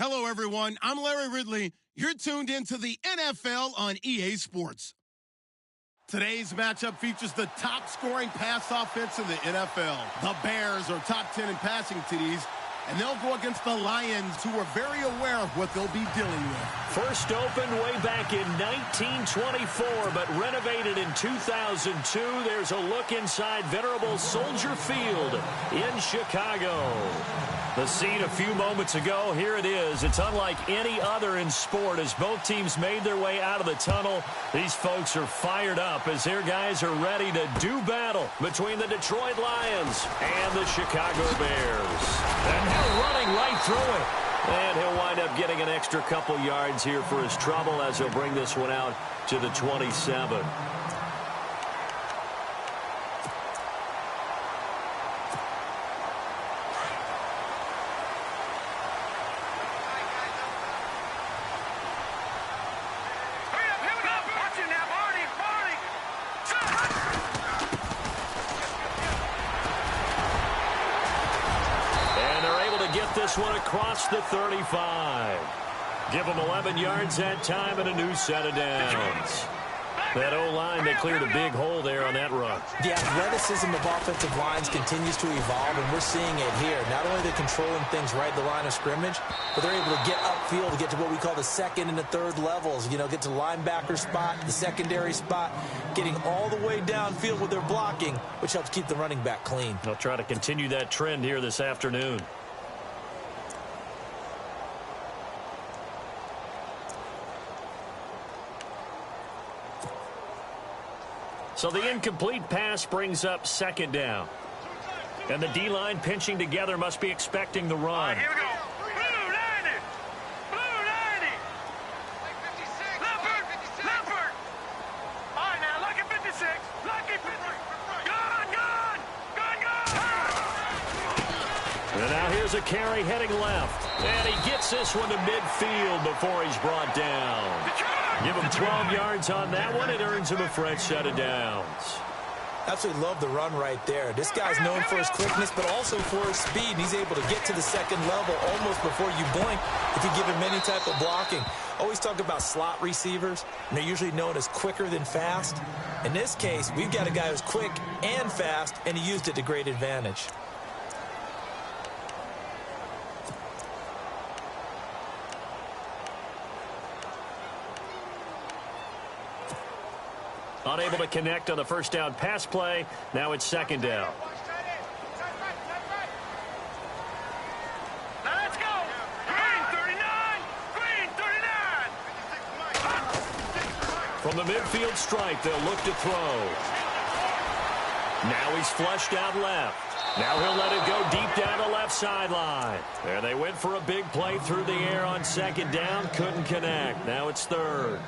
Hello, everyone. I'm Larry Ridley. You're tuned into the NFL on EA Sports. Today's matchup features the top-scoring pass offense in the NFL. The Bears are top 10 in passing TDs, and they'll go against the Lions, who are very aware of what they'll be dealing with. First opened way back in 1924, but renovated in 2002. There's a look inside venerable Soldier Field in Chicago. The scene a few moments ago, here it is. It's unlike any other in sport as both teams made their way out of the tunnel. These folks are fired up as their guys are ready to do battle between the Detroit Lions and the Chicago Bears. And now running right through it. And he'll wind up getting an extra couple yards here for his trouble as he'll bring this one out to the 27. This one across the 35. Give them 11 yards that time and a new set of downs. That O-line, they cleared a big hole there on that run. The athleticism of offensive lines continues to evolve, and we're seeing it here. Not only are they controlling things right at the line of scrimmage, but they're able to get upfield to get to what we call the second and the third levels. You know, get to the linebacker spot, the secondary spot, getting all the way downfield with their blocking, which helps keep the running back clean. They'll try to continue that trend here this afternoon. So the incomplete pass brings up second down. And the D-line pinching together must be expecting the run. All right, here we go. Blue 90. Blue 90. Leopard. All right, now, lucky 56. Lucky 56. Gun. And now here's a carry heading left. And he gets this one to midfield before he's brought down. Give him 12 yards on that one. It earns him a fresh set of downs. Absolutely love the run right there. This guy's known for his quickness, but also for his speed. He's able to get to the second level almost before you blink if you give him any type of blocking. Always talk about slot receivers, and they're usually known as quicker than fast. In this case, we've got a guy who's quick and fast, and he used it to great advantage. Unable to connect on the first down pass play. Now it's second down. Let's go. Green 39. Green 39. From the midfield stripe, they'll look to throw. Now he's flushed out left. Now he'll let it go deep down the left sideline. There they went for a big play through the air on second down. Couldn't connect. Now it's third.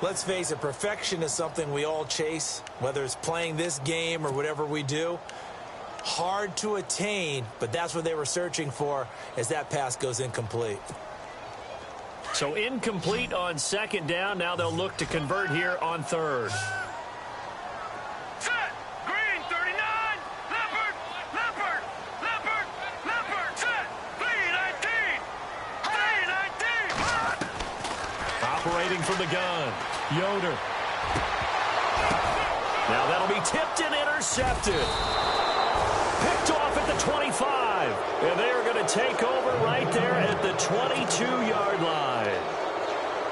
Let's face it, perfection is something we all chase, whether it's playing this game or whatever we do. Hard to attain, but that's what they were searching for as that pass goes incomplete. So incomplete on second down. Now they'll look to convert here on third. Set. Green 39. Leopard. Set. 319. 319. Operating from the gun. Yoder. Now that'll be tipped and intercepted. Picked off at the 25. And they are going to take over right there at the 22-yard line.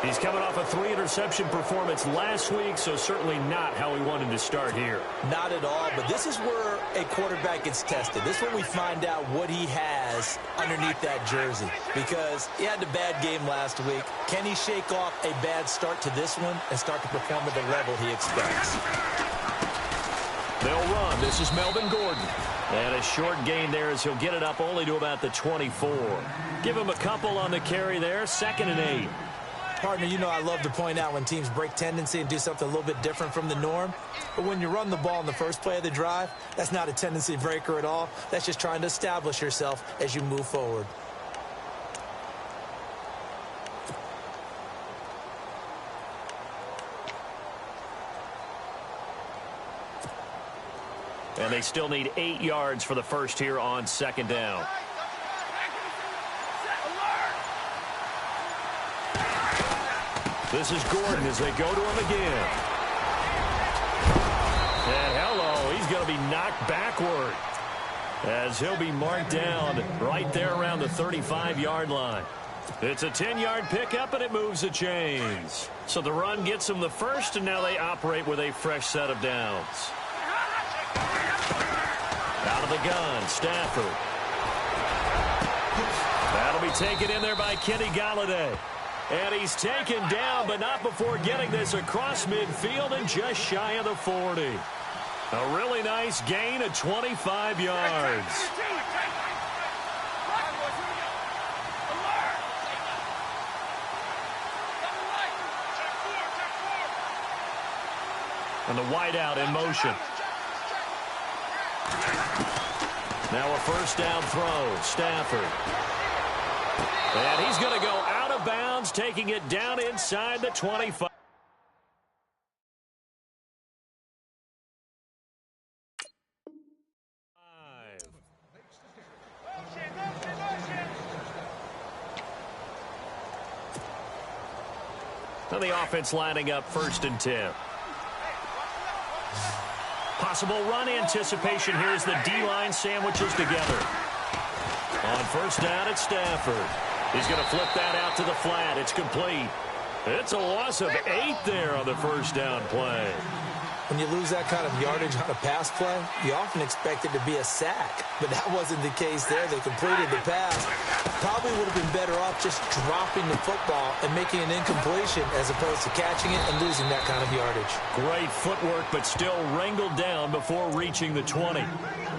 He's coming off a 3-interception performance last week, so certainly not how he wanted to start here. Not at all, but this is where a quarterback gets tested. This is when we find out what he has underneath that jersey, because he had a bad game last week. Can he shake off a bad start to this one and start to perform at the level he expects? They'll run. This is Melvin Gordon. And a short gain there as he'll get it up only to about the 24. Give him a couple on the carry there. 2nd and 8. Partner, you know I love to point out when teams break tendency and do something a little bit different from the norm. But when you run the ball in the first play of the drive, that's not a tendency breaker at all. That's just trying to establish yourself as you move forward. And they still need 8 yards for the first here on second down. This is Gordon as they go to him again. And hello, he's going to be knocked backward as he'll be marked down right there around the 35-yard line. It's a 10-yard pickup, and it moves the chains. So the run gets them the first, and now they operate with a fresh set of downs. Out of the gun, Stafford. That'll be taken in there by Kenny Galladay. And he's taken down, but not before getting this across midfield and just shy of the 40. A really nice gain of 25 yards. And the wideout in motion. Now a first down throw, Stafford. And he's going to go out of bounds, taking it down inside the 25. And the offense lining up 1st and 10. Possible run anticipation here as the D-line sandwiches together. On first down, it's Stafford. He's going to flip that out to the flat. It's complete. It's a loss of 8 there on the first down play. When you lose that kind of yardage on a pass play, you often expect it to be a sack. But that wasn't the case there. They completed the pass. Probably would have been better off just dropping the football and making an incompletion as opposed to catching it and losing that kind of yardage. Great footwork, but still wrangled down before reaching the 20.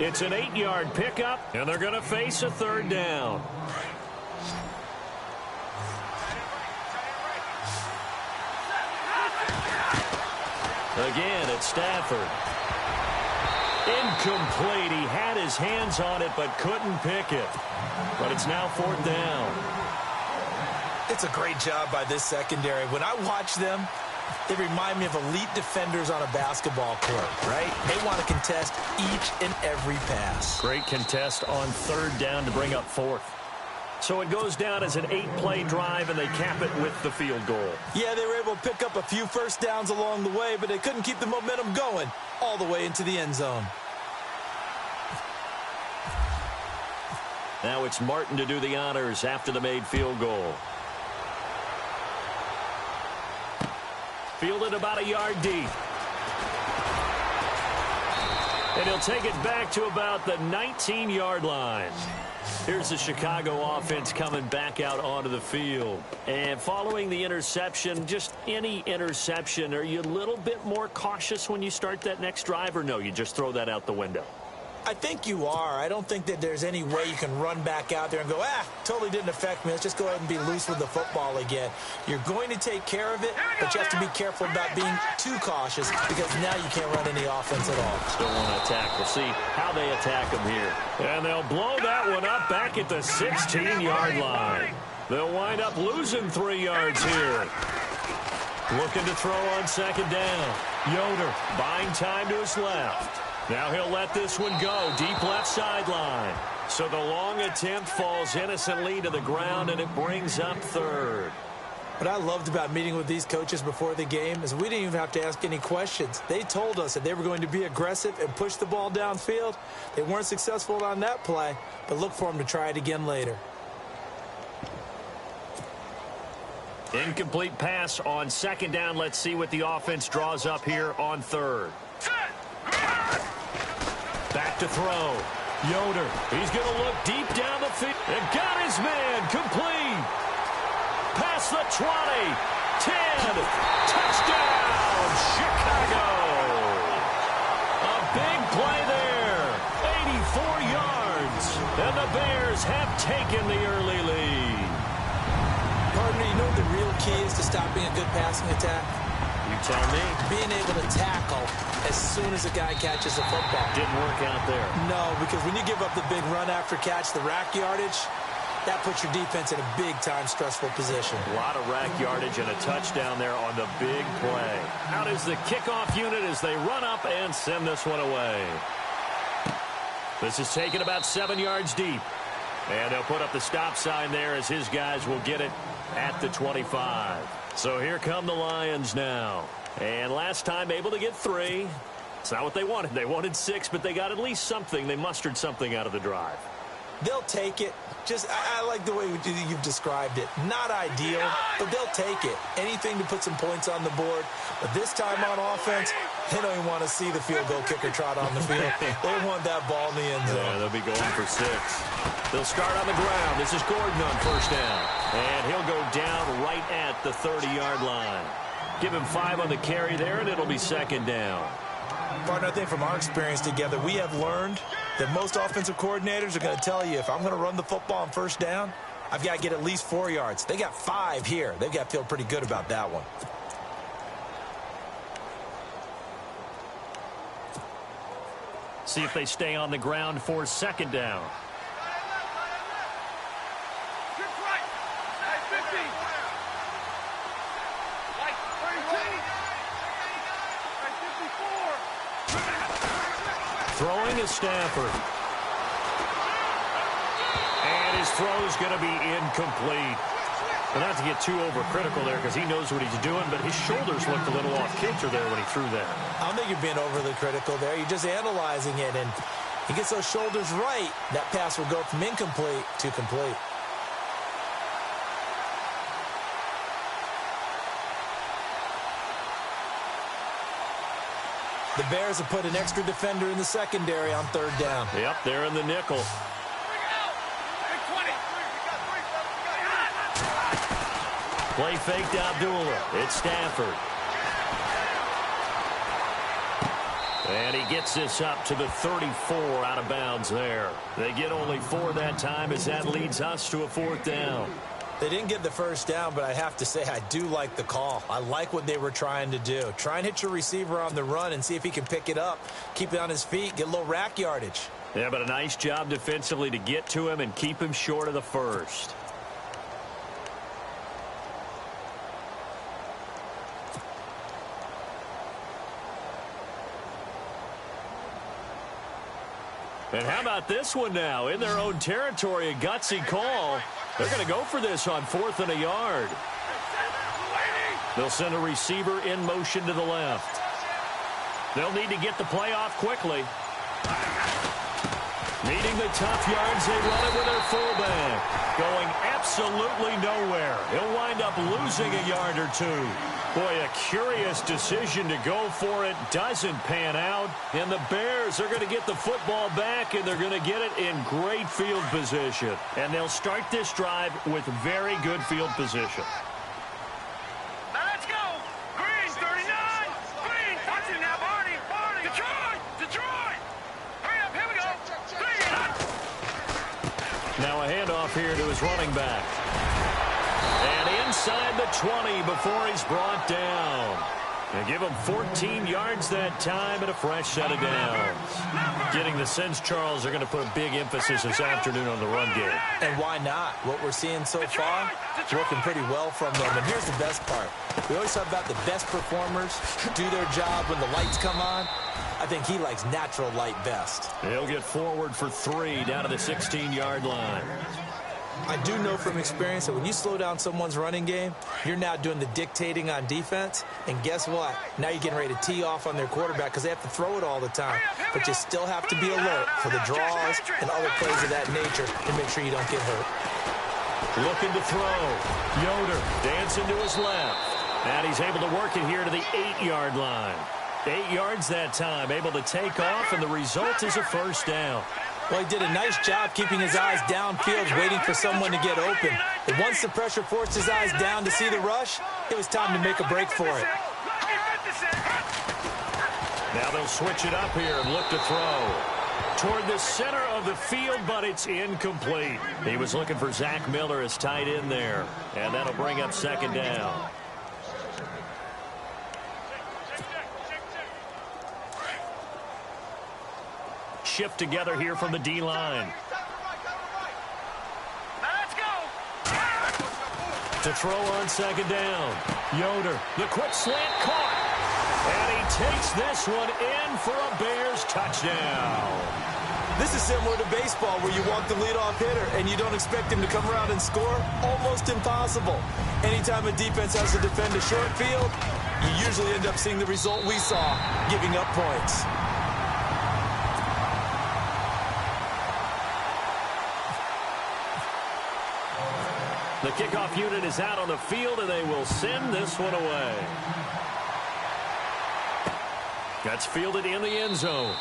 It's an 8-yard pickup, and they're going to face a 3rd down. Again, it's Stafford. Incomplete. He had his hands on it, but couldn't pick it. But it's now 4th down. It's a great job by this secondary. When I watch them, they remind me of elite defenders on a basketball court, right? They want to contest each and every pass. Great contest on 3rd down to bring up 4th. So it goes down as an 8-play drive, and they cap it with the field goal. Yeah, they were able to pick up a few first downs along the way, but they couldn't keep the momentum going all the way into the end zone. Now it's Martin to do the honors after the made field goal. Fielded about a yard deep. And he'll take it back to about the 19-yard line. Here's the Chicago offense coming back out onto the field. And following the interception, just any interception, are you a little bit more cautious when you start that next drive, or no, you just throw that out the window? I think you are. I don't think that there's any way you can run back out there and go, totally didn't affect me. Let's just go ahead and be loose with the football again. You're going to take care of it, but you have to be careful about being too cautious because now you can't run any offense at all. Still want to attack. We'll see how they attack them here. And they'll blow that one up back at the 16-yard line. They'll wind up losing 3 yards here. Looking to throw on 2nd down. Yoder buying time to his left. Now he'll let this one go, deep left sideline. So the long attempt falls innocently to the ground, and it brings up 3rd. What I loved about meeting with these coaches before the game is we didn't even have to ask any questions. They told us that they were going to be aggressive and push the ball downfield. They weren't successful on that play, but look for them to try it again later. Incomplete pass on 2nd down. Let's see what the offense draws up here on 3rd. Back to throw. Yoder. He's going to look deep down the field. And got his man. Complete. Past the 20. 10. Touchdown, Chicago. A big play there. 84 yards. And the Bears have taken the early lead. Partner, you know what the real key is to stopping a good passing attack? You tell me. Being able to tackle as soon as a guy catches the football. Didn't work out there. No, because when you give up the big run after catch, the rack yardage, that puts your defense in a big-time stressful position. A lot of rack yardage and a touchdown there on the big play. Out is the kickoff unit as they run up and send this one away. This is taken about 7 yards deep. And they'll put up the stop sign there as his guys will get it at the 25. So here come the Lions now. And last time able to get 3. It's not what they wanted. They wanted 6, but they got at least something. They mustered something out of the drive. They'll take it. I like the way you've described it. Not ideal, but they'll take it. Anything to put some points on the board. But this time on offense, they don't even want to see the field goal kicker trot on the field. They want that ball in the end zone. Yeah, they'll be going for 6. They'll start on the ground. This is Gordon on first down. And he'll go down right at the 30-yard line. Give him 5 on the carry there, and it'll be second down. Partner, I think from our experience together, we have learned that most offensive coordinators are going to tell you, if I'm going to run the football on first down, I've got to get at least 4 yards. They got 5 here. They've got to feel pretty good about that one. See if they stay on the ground for second down. Throwing is Stafford. And his throw is going to be incomplete. But not to get too overcritical there because he knows what he's doing, but his shoulders looked a little off kilter there when he threw that. I don't think you're being overly critical there. You're just analyzing it, and he gets those shoulders right. That pass will go from incomplete to complete. The Bears have put an extra defender in the secondary on third down. Yep, they're in the nickel. Play fake to Abdullah. It's Stafford. And he gets this up to the 34 out of bounds there. They get only 4 that time as that leads us to a 4th down. They didn't get the first down, but I have to say I do like the call. I like what they were trying to do. Try and hit your receiver on the run and see if he can pick it up, keep it on his feet, get a little rack yardage. Yeah, but a nice job defensively to get to him and keep him short of the first. And how about this one now? In their own territory, a gutsy call. They're going to go for this on 4th and a yard. They'll send a receiver in motion to the left. They'll need to get the play off quickly. Needing the tough yards, they run it with their fullback. Going absolutely nowhere. He'll wind up losing a yard or 2. Boy, a curious decision to go for it. Doesn't pan out. And the Bears are going to get the football back, and they're going to get it in great field position. And they'll start this drive with very good field position. Now let's go. Green, 39. Green, watch it now, Barney. Barney. Detroit. Hurry up, here we go. Green. Now a handoff here to his running back. And inside the 20 before he's brought down. And give him 14 yards that time and a fresh set of downs. Getting the sense, Charles, they're going to put a big emphasis this afternoon on the run game. And why not? What we're seeing so far, it's working pretty well from them. And here's the best part. We always talk about the best performers do their job when the lights come on. I think he likes natural light best. He'll get forward for 3 down to the 16-yard line. I do know from experience that when you slow down someone's running game, you're now doing the dictating on defense. And guess what? Now you're getting ready to tee off on their quarterback because they have to throw it all the time. But you still have to be alert for the draws and other plays of that nature to make sure you don't get hurt. Looking to throw. Yoder dancing to his left. And he's able to work it here to the 8-yard line. 8 yards that time, able to take off, and the result is a first down. Well, he did a nice job keeping his eyes downfield, waiting for someone to get open. And once the pressure forced his eyes down to see the rush, it was time to make a break for it. Now they'll switch it up here and look to throw. Toward the center of the field, but it's incomplete. He was looking for Zach Miller as tight end there. And that'll bring up second down. Shift together here from the D-line. Let's go. To throw on second down. Yoder, the quick slant caught. And he takes this one in for a Bears touchdown. This is similar to baseball where you walk the leadoff hitter and you don't expect him to come around and score. Almost impossible. Anytime a defense has to defend a short field, you usually end up seeing the result we saw, giving up points. The kickoff unit is out on the field, and they will send this one away. That's fielded in the end zone.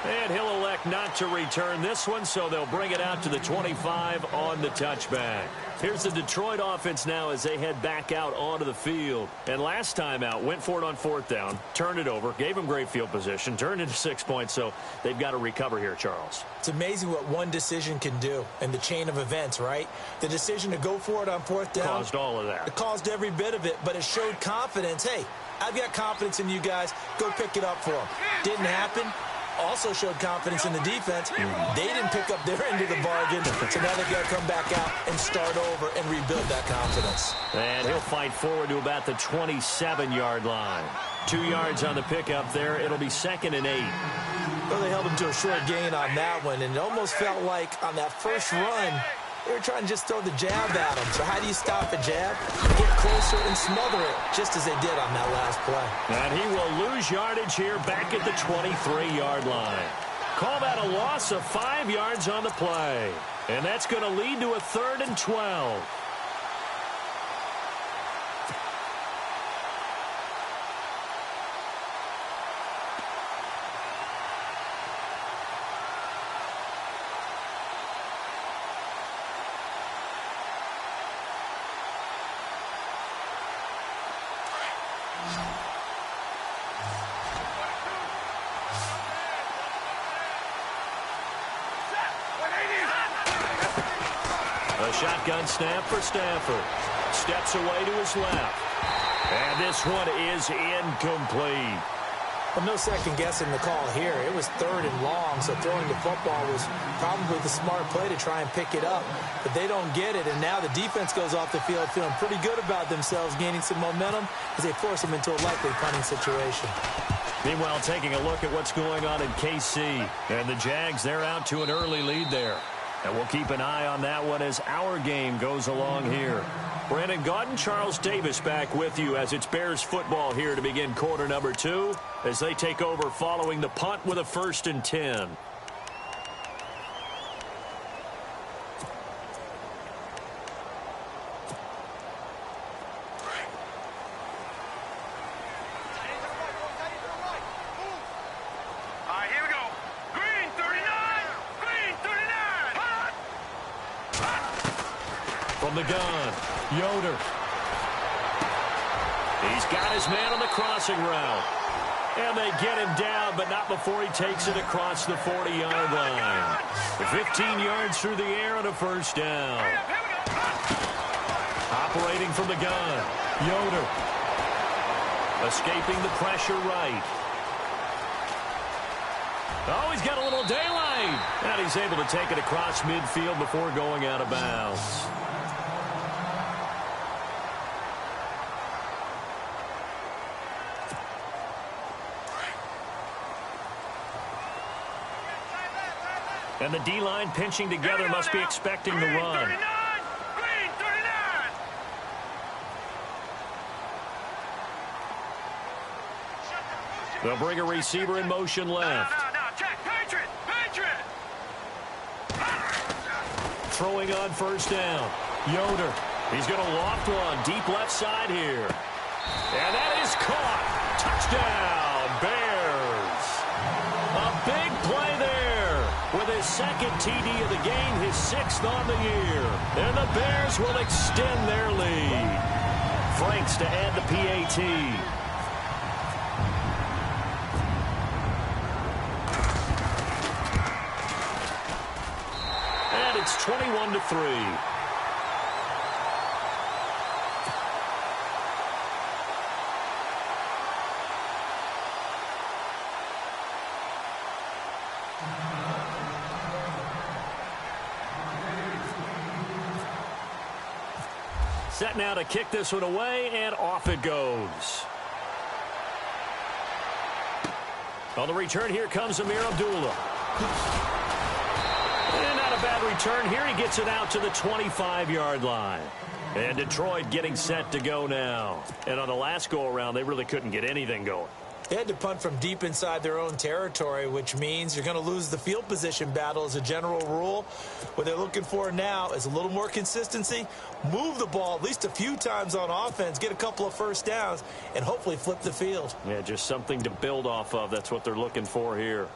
And he'll elect not to return this one, so they'll bring it out to the 25 on the touchback. Here's the Detroit offense now as they head back out onto the field. And last time out, went for it on 4th down, turned it over, gave them great field position, turned into 6 points, so they've got to recover here, Charles. It's amazing what one decision can do in the chain of events, right? The decision to go for it on 4th down caused all of that. It caused every bit of it, but it showed confidence. Hey, I've got confidence in you guys. Go pick it up for them. Didn't happen. Also showed confidence in the defense. They didn't pick up their end of the bargain, so now they've got to come back out and start over and rebuild that confidence. And he'll fight forward to about the 27-yard line. 2 yards on the pickup there. It'll be 2nd and 8. Well, they held him to a short gain on that one, and it almost felt like on that first run, they were trying to just throw the jab at him. So how do you stop a jab? Get closer and smother it, just as they did on that last play. And he will lose yardage here back at the 23-yard line. Call that a loss of 5 yards on the play. And that's going to lead to a 3rd and 12. Shotgun snap for Stafford. Steps away to his left. And this one is incomplete. Well, no second guessing the call here. It was 3rd and long, so throwing the football was probably the smart play to try and pick it up. But they don't get it, and now the defense goes off the field feeling pretty good about themselves, gaining some momentum as they force them into a likely punting situation. Meanwhile, taking a look at what's going on in KC. And the Jags, they're out to an early lead there. And we'll keep an eye on that one as our game goes along here. Brandon Gaudin, Charles Davis back with you as it's Bears football here to begin quarter number 2 as they take over following the punt with a 1st and 10. From the gun, Yoder. He's got his man on the crossing route. And they get him down, but not before he takes it across the 40-yard line. 15 yards through the air on a 1st down. Operating from the gun, Yoder. Escaping the pressure right. Oh, he's got a little daylight. And he's able to take it across midfield before going out of bounds. And the D-line pinching together must be expecting the run. They'll bring a receiver in motion left. Throwing on 1st down. Yoder. He's going to loft one deep left side here. And that is caught. Touchdown, Bears. A big play there with his 2nd TD of the game, his 6th on the year. And the Bears will extend their lead. Franks to add the PAT. It's 21-3. Set now to kick this one away, and off it goes. On the return, here comes Amir Abdullah. And not a bad return here. He gets it out to the 25-yard line. And Detroit getting set to go now. And on the last go-around, they really couldn't get anything going. They had to punt from deep inside their own territory, which means you're going to lose the field position battle as a general rule. What they're looking for now is a little more consistency, move the ball at least a few times on offense, get a couple of first downs, and hopefully flip the field. Yeah, just something to build off of. That's what they're looking for here.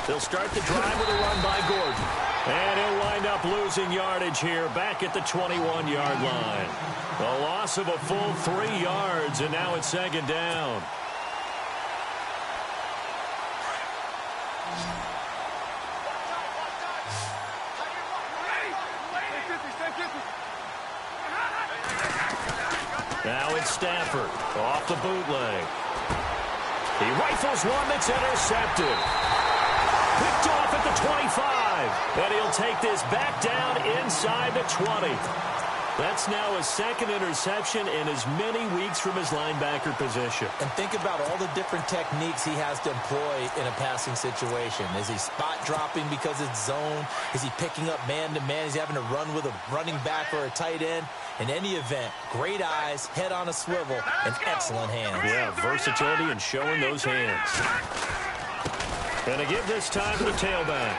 They'll start the drive with a run by Gordon. And he'll wind up losing yardage here back at the 21-yard line. A loss of a full 3 yards, and now it's second down. Now it's Stafford off the bootleg. He rifles one that's intercepted. Picked off at the 25. And he'll take this back down inside the 20. That's now his second interception in as many weeks from his linebacker position. And think about all the different techniques he has to employ in a passing situation. Is he spot dropping because it's zone? Is he picking up man-to-man? Is he having to run with a running back or a tight end? In any event, great eyes, head on a swivel, and excellent hands. Yeah, versatility and showing those hands. And to give this time to the tailback.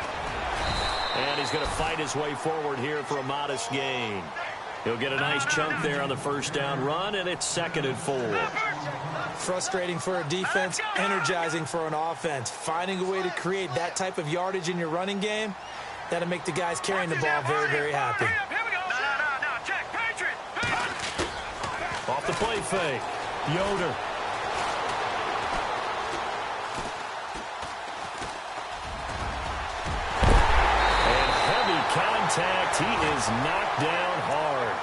And he's going to fight his way forward here for a modest gain. He'll get a nice chunk there on the first down run, and it's 2nd and 4. Frustrating for a defense, energizing for an offense. Finding a way to create that type of yardage in your running game, that'll make the guys carrying the ball very, very happy. Off the play fake, Yoder. And heavy contact. He is knocked down hard.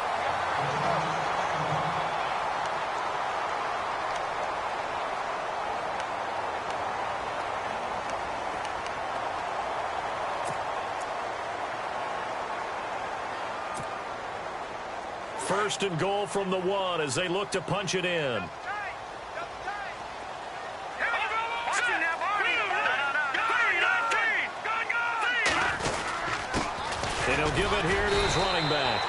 First and goal from the 1 as they look to punch it in. And he'll give it here to his running back.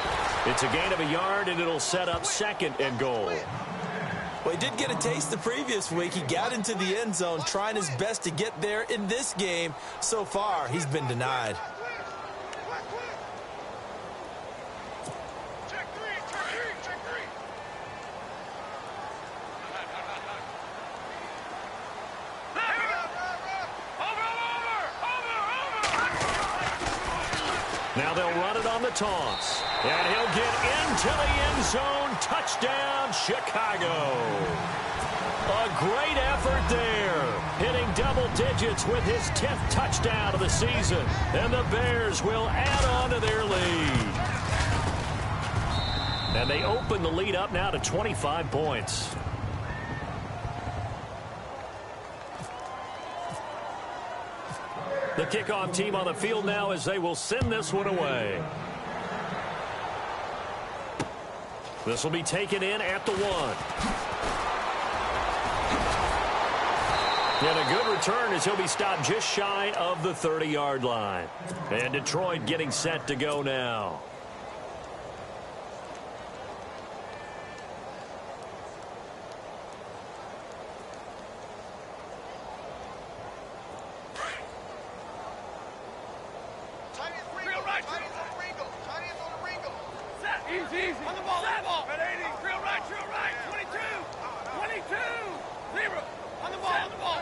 It's a gain of a yard, and it'll set up 2nd and goal. Well, he did get a taste the previous week. He got into the end zone trying his best to get there in this game. So far, he's been denied. Now they'll run it on the toss. And he'll get into the end zone. Touchdown, Chicago. A great effort there. Hitting double digits with his 10th touchdown of the season. And the Bears will add on to their lead. And they open the lead up now to 25 points. The kickoff team on the field now as they will send this one away. This will be taken in at the 1. And a good return as he'll be stopped just shy of the 30-yard line. And Detroit getting set to go now. Easy. On the ball, at 80. Real right. 22. 0. On the ball.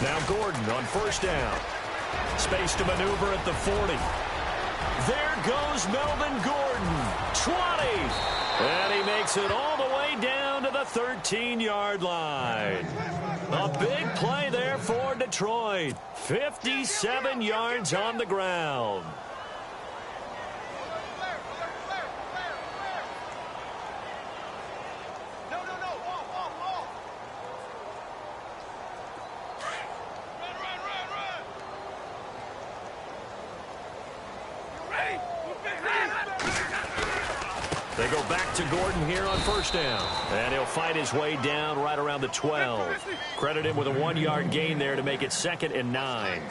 Now Gordon on first down. Space to maneuver at the 40. There goes Melvin Gordon. 20. And he makes it all the way down to the 13-yard line. A big play there for Detroit. 57 yards on the ground. They go back to Gordon here on first down. And he'll fight his way down right around the 12. Credit him with a 1-yard gain there to make it 2nd and 9.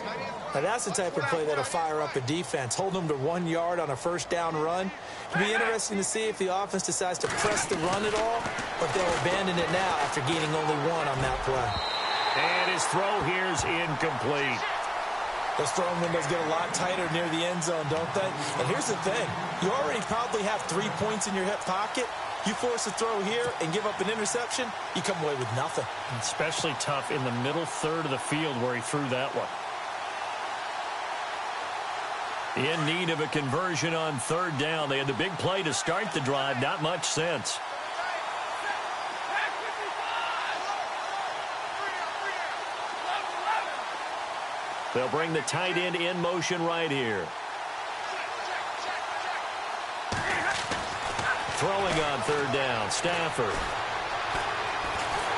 Now that's the type of play that'll fire up a defense. Hold them to 1 yard on a first down run. It'll be interesting to see if the offense decides to press the run at all, or if they'll abandon it now after gaining only 1 on that play. And his throw here's incomplete. Those throwing windows get a lot tighter near the end zone, don't they? And here's the thing. You already probably have 3 points in your hip pocket. You force a throw here and give up an interception, you come away with nothing. Especially tough in the middle third of the field where he threw that one. In need of a conversion on 3rd down. They had the big play to start the drive. Not much sense. They'll bring the tight end in motion right here. Throwing on 3rd down, Stafford.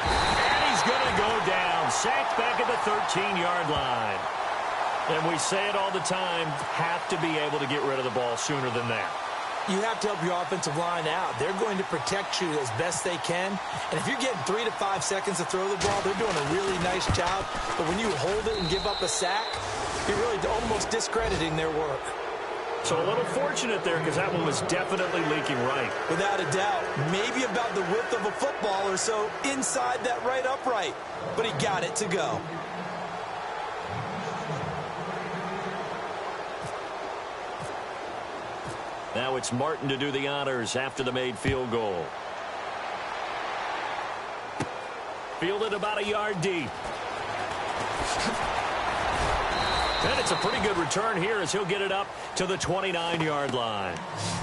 And he's going to go down. Sacked back at the 13-yard line. And we say it all the time, have to be able to get rid of the ball sooner than that. You have to help your offensive line out. They're going to protect you as best they can. And if you're getting 3 to 5 seconds to throw the ball, they're doing a really nice job. But when you hold it and give up a sack, you're really almost discrediting their work. So a little fortunate there because that one was definitely leaking right. Without a doubt. Maybe about the width of a football or so inside that right upright. But he got it to go. Now it's Martin to do the honors after the made field goal. Fielded about a yard deep. And it's a pretty good return here as he'll get it up to the 29-yard line.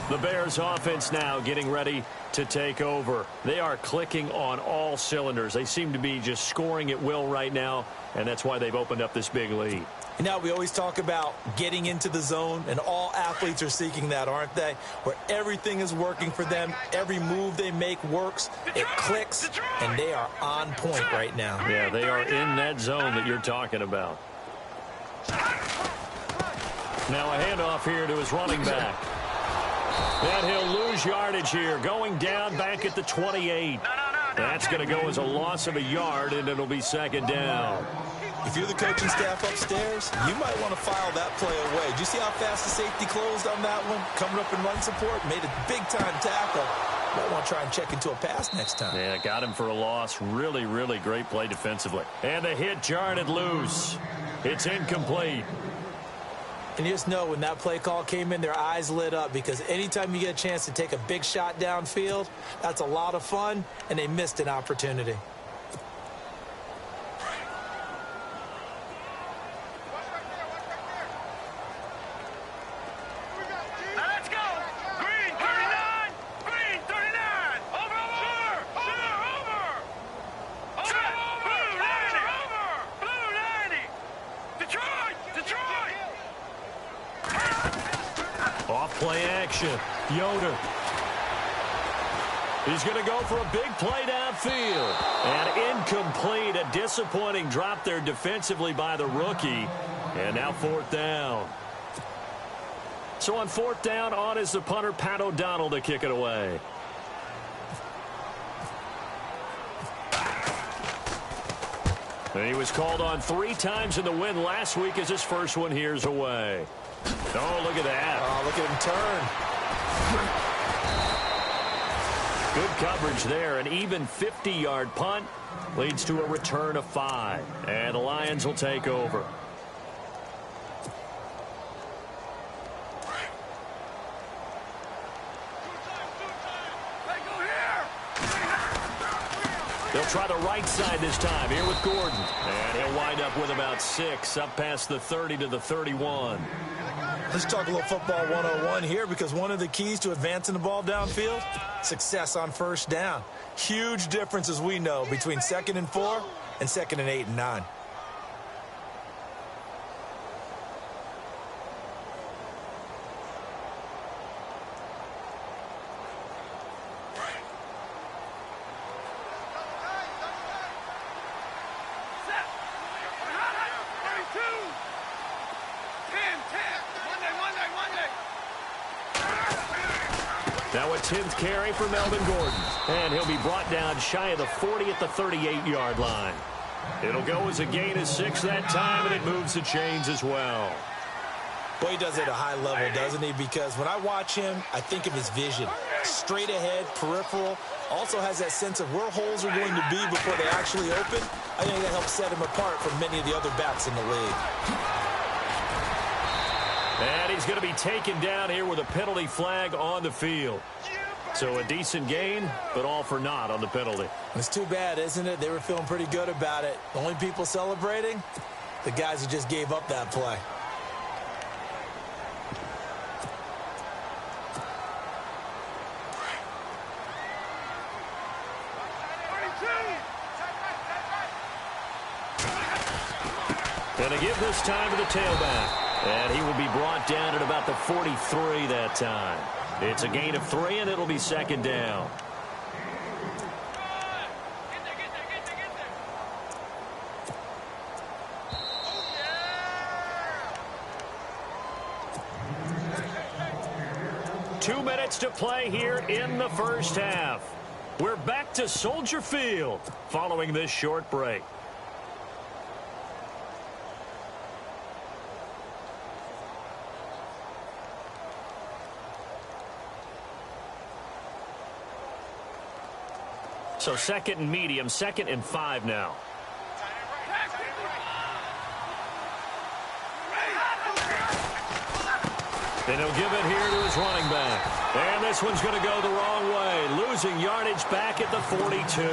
The Bears offense now getting ready to take over. They are clicking on all cylinders. They seem to be just scoring at will right now, and that's why they've opened up this big lead. You know, we always talk about getting into the zone, and all athletes are seeking that, aren't they? Where everything is working for them, every move they make works, it clicks, and they are on point right now. Yeah, they are in that zone that you're talking about. Now a handoff here to his running back. And he'll lose yardage here, going down back at the 28. That's going to go as a loss of a yard, and it'll be 2nd down. If you're the coaching staff upstairs, you might want to file that play away. Did you see how fast the safety closed on that one? Coming up in run support, made a big-time tackle. Might want to try and check into a pass next time. Yeah, got him for a loss. Really, really great play defensively. And the hit jarred it loose. It's incomplete. And you just know when that play call came in, their eyes lit up because anytime you get a chance to take a big shot downfield, that's a lot of fun, and they missed an opportunity. Play action. Yoder. He's going to go for a big play downfield. And incomplete. A disappointing drop there defensively by the rookie. And now 4th down. So on 4th down, on is the punter, Pat O'Donnell, to kick it away. And he was called on 3 times in the win last week as his first one here's away. Oh, look at that. Oh, look at him turn. Good coverage there. An even 50-yard punt leads to a return of 5. And the Lions will take over. They'll try the right side this time here with Gordon. And he'll wind up with about 6 up past the 30 to the 31. Let's talk a little football 101 here because one of the keys to advancing the ball downfield, success on first down. Huge difference, as we know, between 2nd and 4 and 2nd and 8 and 9. Now a 10th carry for Melvin Gordon. And he'll be brought down shy of the 40 at the 38-yard line. It'll go as a gain of 6 that time, and it moves the chains as well. Boy, he does it at a high level, doesn't he? Because when I watch him, I think of his vision. Straight ahead, peripheral. Also has that sense of where holes are going to be before they actually open. I think that helps set him apart from many of the other backs in the league. And he's going to be taken down here with a penalty flag on the field. So a decent gain, but all for naught on the penalty. It's too bad, isn't it? They were feeling pretty good about it. The only people celebrating, the guys who just gave up that play. Going to give this time to the tailback. And he will be brought down at about the 43 that time. It's a gain of 3, and it'll be second down. Two minutes to play here in the first half. We're back to Soldier Field following this short break. So second and medium, 2nd and 5 now. And he'll give it here to his running back. And this one's going to go the wrong way. Losing yardage back at the 42.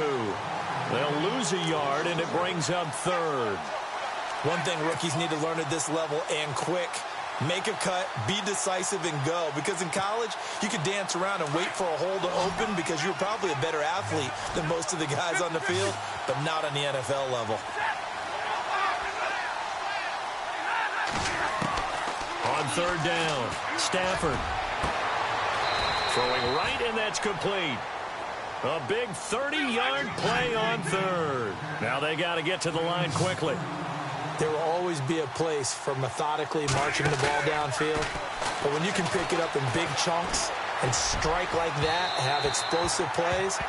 They'll lose a yard, and it brings up 3rd. One thing rookies need to learn at this level, and quick. Make a cut, be decisive, and go. Because in college, you could dance around and wait for a hole to open because you're probably a better athlete than most of the guys on the field, but not on the NFL level. On 3rd down, Stafford. Throwing right, and that's complete. A big 30-yard play on 3rd. Now they got to get to the line quickly. There will always be a place for methodically marching the ball downfield. But when you can pick it up in big chunks and strike like that, have explosive plays,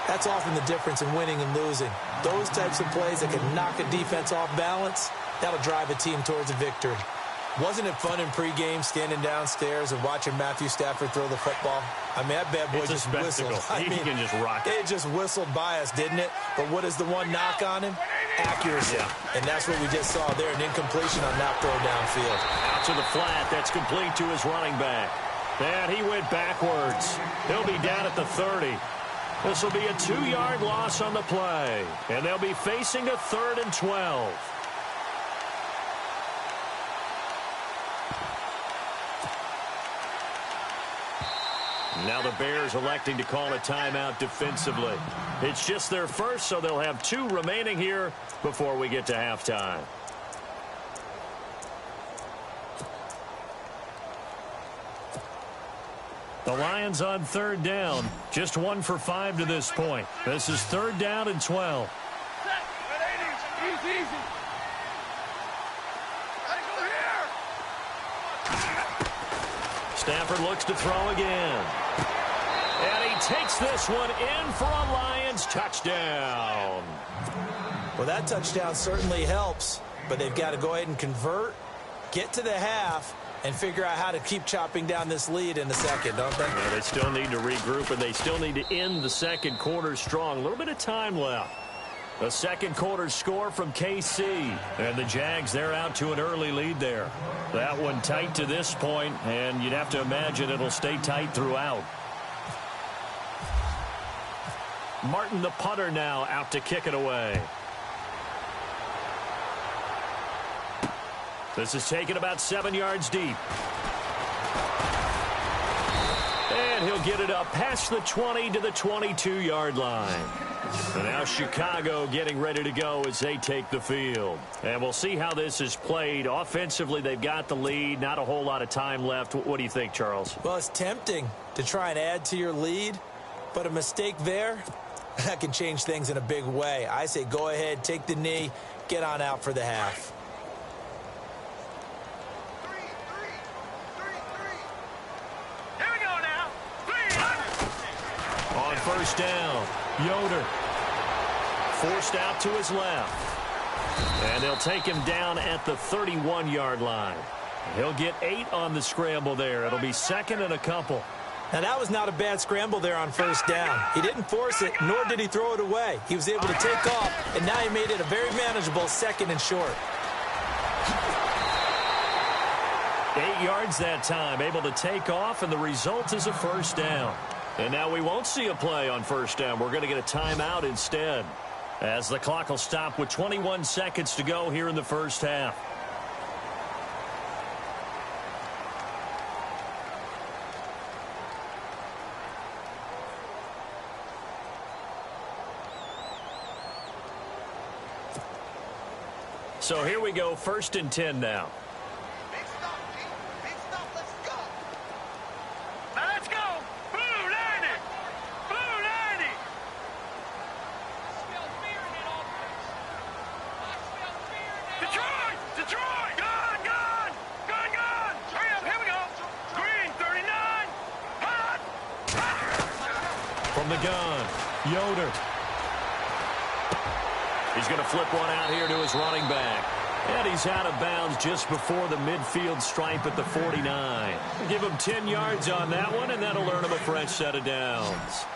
that's often the difference in winning and losing. Those types of plays that can knock a defense off balance, that'll drive a team towards a victory. Wasn't it fun in pregame standing downstairs and watching Matthew Stafford throw the football? I mean, that bad boy just whistled. He can just rock it. It just whistled by us, didn't it? But what is the one knock on him? Accuracy. Yeah. And that's what we just saw there, an incompletion on that throw downfield. Out to the flat. That's complete to his running back. And he went backwards. He'll be down at the 30. This will be a 2-yard loss on the play. And they'll be facing a 3rd and 12. Now the Bears electing to call a timeout defensively. It's just their first, so they'll have 2 remaining here before we get to halftime. The Lions on 3rd down. Just 1 for 5 to this point. This is 3rd down and 12. Easy. Stafford looks to throw again. And he takes this one in for a Lions touchdown. Well, that touchdown certainly helps, but they've got to go ahead and convert, get to the half, and figure out how to keep chopping down this lead in the second, don't they? Yeah, they still need to regroup, and they still need to end the second quarter strong. A little bit of time left. A second quarter score from KC. And the Jags, they're out to an early lead there. That one tight to this point, and you'd have to imagine it'll stay tight throughout. Martin, the punter, now out to kick it away. This is taken about 7 yards deep. And he'll get it up past the 20 to the 22-yard line. And now Chicago getting ready to go as they take the field. And we'll see how this is played. Offensively, they've got the lead. Not a whole lot of time left. What do you think, Charles? Well, it's tempting to try and add to your lead, but a mistake there, that can change things in a big way. I say go ahead, take the knee, get on out for the half. Here we go now. 3, 1, first down. Yoder forced out to his left. And they'll take him down at the 31-yard line. He'll get 8 on the scramble there. It'll be second and a couple. Now, that was not a bad scramble there on first down. He didn't force it, nor did he throw it away. He was able to take off, and now he made it a very manageable second and short. 8 yards that time, able to take off, and the result is a first down. And now we won't see a play on first down. We're going to get a timeout instead, as the clock will stop with 21 seconds to go here in the first half. So here we go, 1st and 10 now. Big stop, G. Big stop. Let's go. Now let's go. Blue 90. Blue 90. Detroit. Detroit. Gun, gun. Gun, gun. Hurry up. Here we go. Green 39. Hot. From the gun, Yoder. He's going to flip one out here to his running back. And he's out of bounds just before the midfield stripe at the 49. Give him 10 yards on that one, and that'll earn him a fresh set of downs.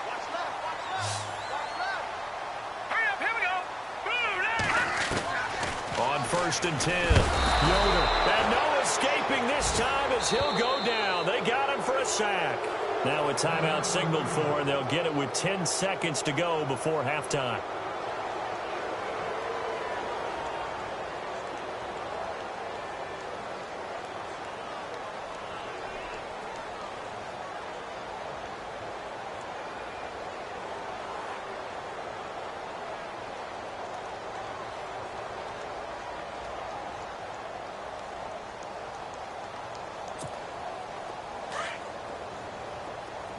Watch left. Watch left. Watch left. Hurry up. Here we go. Blue 90. On 1st and 10, Yoder. And no escaping this time as he'll go down. They got him for a sack. Now a timeout signaled for, and they'll get it with 10 seconds to go before halftime.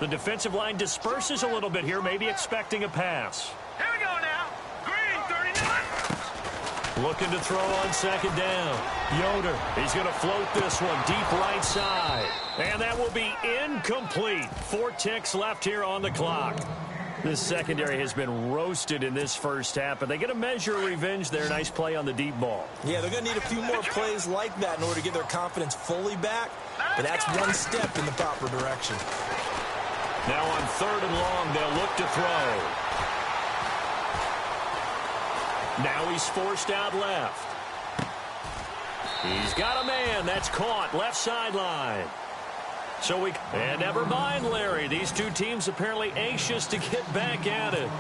The defensive line disperses a little bit here, maybe expecting a pass. Here we go now. Green 39. Looking to throw on 2nd down. Yoder, he's going to float this one deep right side. And that will be incomplete. 4 ticks left here on the clock. This secondary has been roasted in this first half, but they get a measure of revenge there. Nice play on the deep ball. Yeah, they're going to need a few more plays like that in order to get their confidence fully back. But that's one step in the proper direction. Now on 3rd and long, they'll look to throw. Now he's forced out left. He's got a man. That's caught. Left sideline. And never mind, Larry. These two teams apparently anxious to get back at it.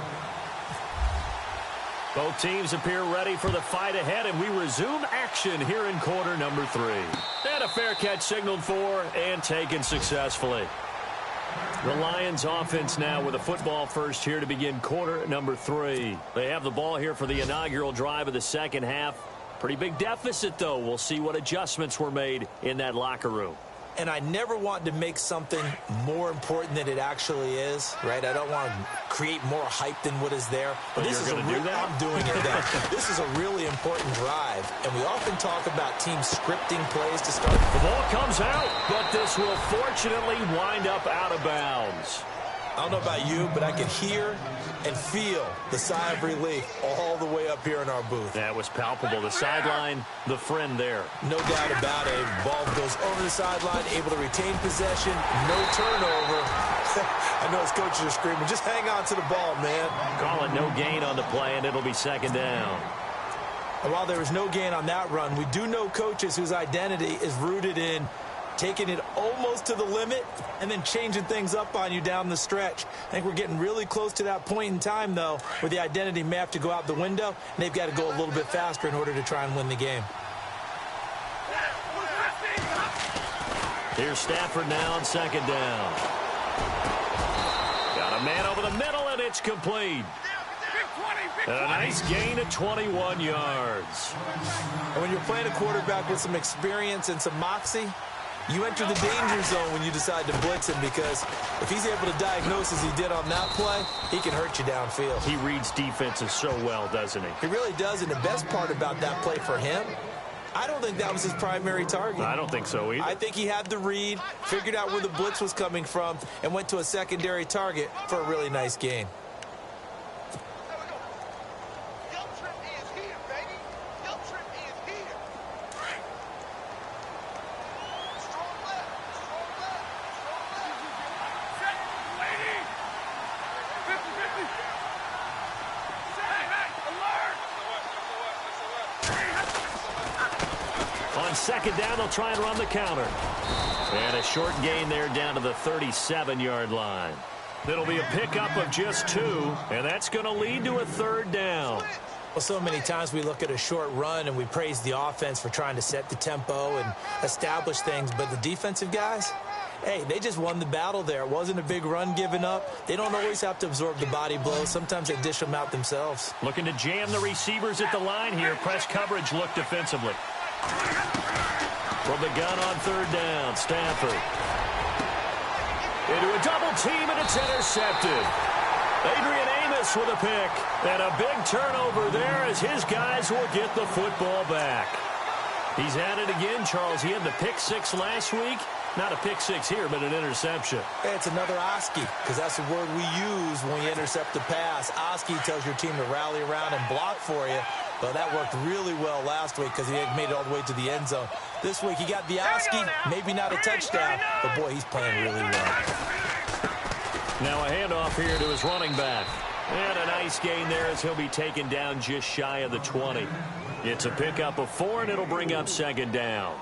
Both teams appear ready for the fight ahead, and we resume action here in quarter number 3. And a fair catch signaled for and taken successfully. The Lions offense now with a football first here to begin quarter number 3. They have the ball here for the inaugural drive of the second half. Pretty big deficit, though. We'll see what adjustments were made in that locker room. And I never want to make something more important than it actually is, right? I don't want to create more hype than what is there. But this is I'm doing it then. This is a really important drive, and we often talk about teams scripting plays to start. The ball comes out, but this will fortunately wind up out of bounds. I don't know about you, but I can hear and feel the sigh of relief all the way up here in our booth. That was palpable. The sideline, the friend there. No doubt about it. Ball goes over the sideline, able to retain possession, no turnover. I know his coaches are screaming, just hang on to the ball, man. Call it no gain on the play, and it'll be 2nd down. And while there was no gain on that run, we do know coaches whose identity is rooted in taking it almost to the limit and then changing things up on you down the stretch. I think we're getting really close to that point in time, though, where the identity may have to go out the window, and they've got to go a little bit faster in order to try and win the game. Here's Stafford now on 2nd down. Got a man over the middle, and it's complete. And a nice gain of 21 yards. And when you're playing a quarterback with some experience and some moxie, you enter the danger zone when you decide to blitz him, because if he's able to diagnose as he did on that play, he can hurt you downfield. He reads defenses so well, doesn't he? He really does, and the best part about that play for him I don't think that was his primary target. I don't think so either. I think he had the read, figured out where the blitz was coming from, and went to a secondary target for a really nice gain. On second down, they'll try and run the counter. And a short gain there down to the 37-yard line. It'll be a pickup of just 2, and that's going to lead to a third down. Well, so many times we look at a short run and we praise the offense for trying to set the tempo and establish things, but the defensive guys, hey, they just won the battle there. It wasn't a big run given up. They don't always have to absorb the body blows. Sometimes they dish them out themselves. Looking to jam the receivers at the line here. Press coverage look defensively. From the gun on third down, Stafford. Into a double team, and it's intercepted. Adrian Amos with a pick. And a big turnover there as his guys will get the football back. He's at it again, Charles. He had the pick 6 last week. Not a pick 6 here, but an interception. Hey, it's another Oski, because that's the word we use when you intercept a pass. Oski tells your team to rally around and block for you. But that worked really well last week because he had made it all the way to the end zone. This week he got the Oski, maybe not a touchdown, but boy, he's playing really well. Now a handoff here to his running back. And a nice gain there as he'll be taken down just shy of the 20. It's a pickup of 4, and it'll bring up second down.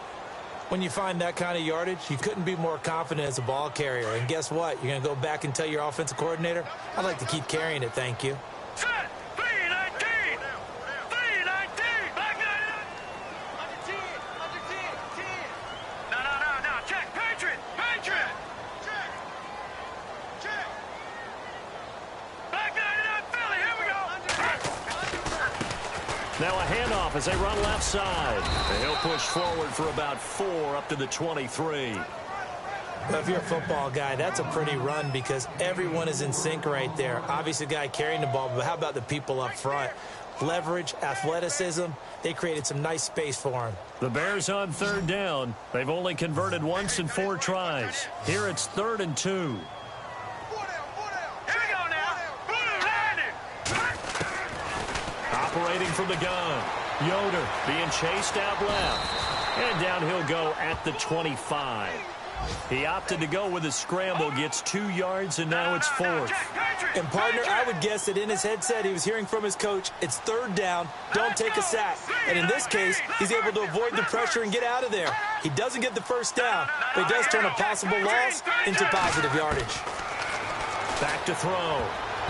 When you find that kind of yardage, you couldn't be more confident as a ball carrier. And guess what? You're going to go back and tell your offensive coordinator, I'd like to keep carrying it, thank you. Set. 319. 319. Back 10. 10. No. Check. Patriot. Check. Back 99 Philly. Here we go. Now a handoff as they run left side. And he'll push forward for about 4 up to the 23. Well, if you're a football guy, that's a pretty run because everyone is in sync right there. Obviously, the guy carrying the ball, but how about the people up front? Leverage, athleticism, they created some nice space for him. The Bears on third down. They've only converted once in 4 tries. Here it's 3rd and 2. Here we go now. Operating from the gun. Yoder being chased out left. And down he'll go at the 25. He opted to go with a scramble, gets 2 yards, and now it's 4th. And, partner, I would guess that in his headset he was hearing from his coach, it's 3rd down, don't take a sack. And in this case, he's able to avoid the pressure and get out of there. He doesn't get the first down, but he does turn a possible loss into positive yardage. Back to throw.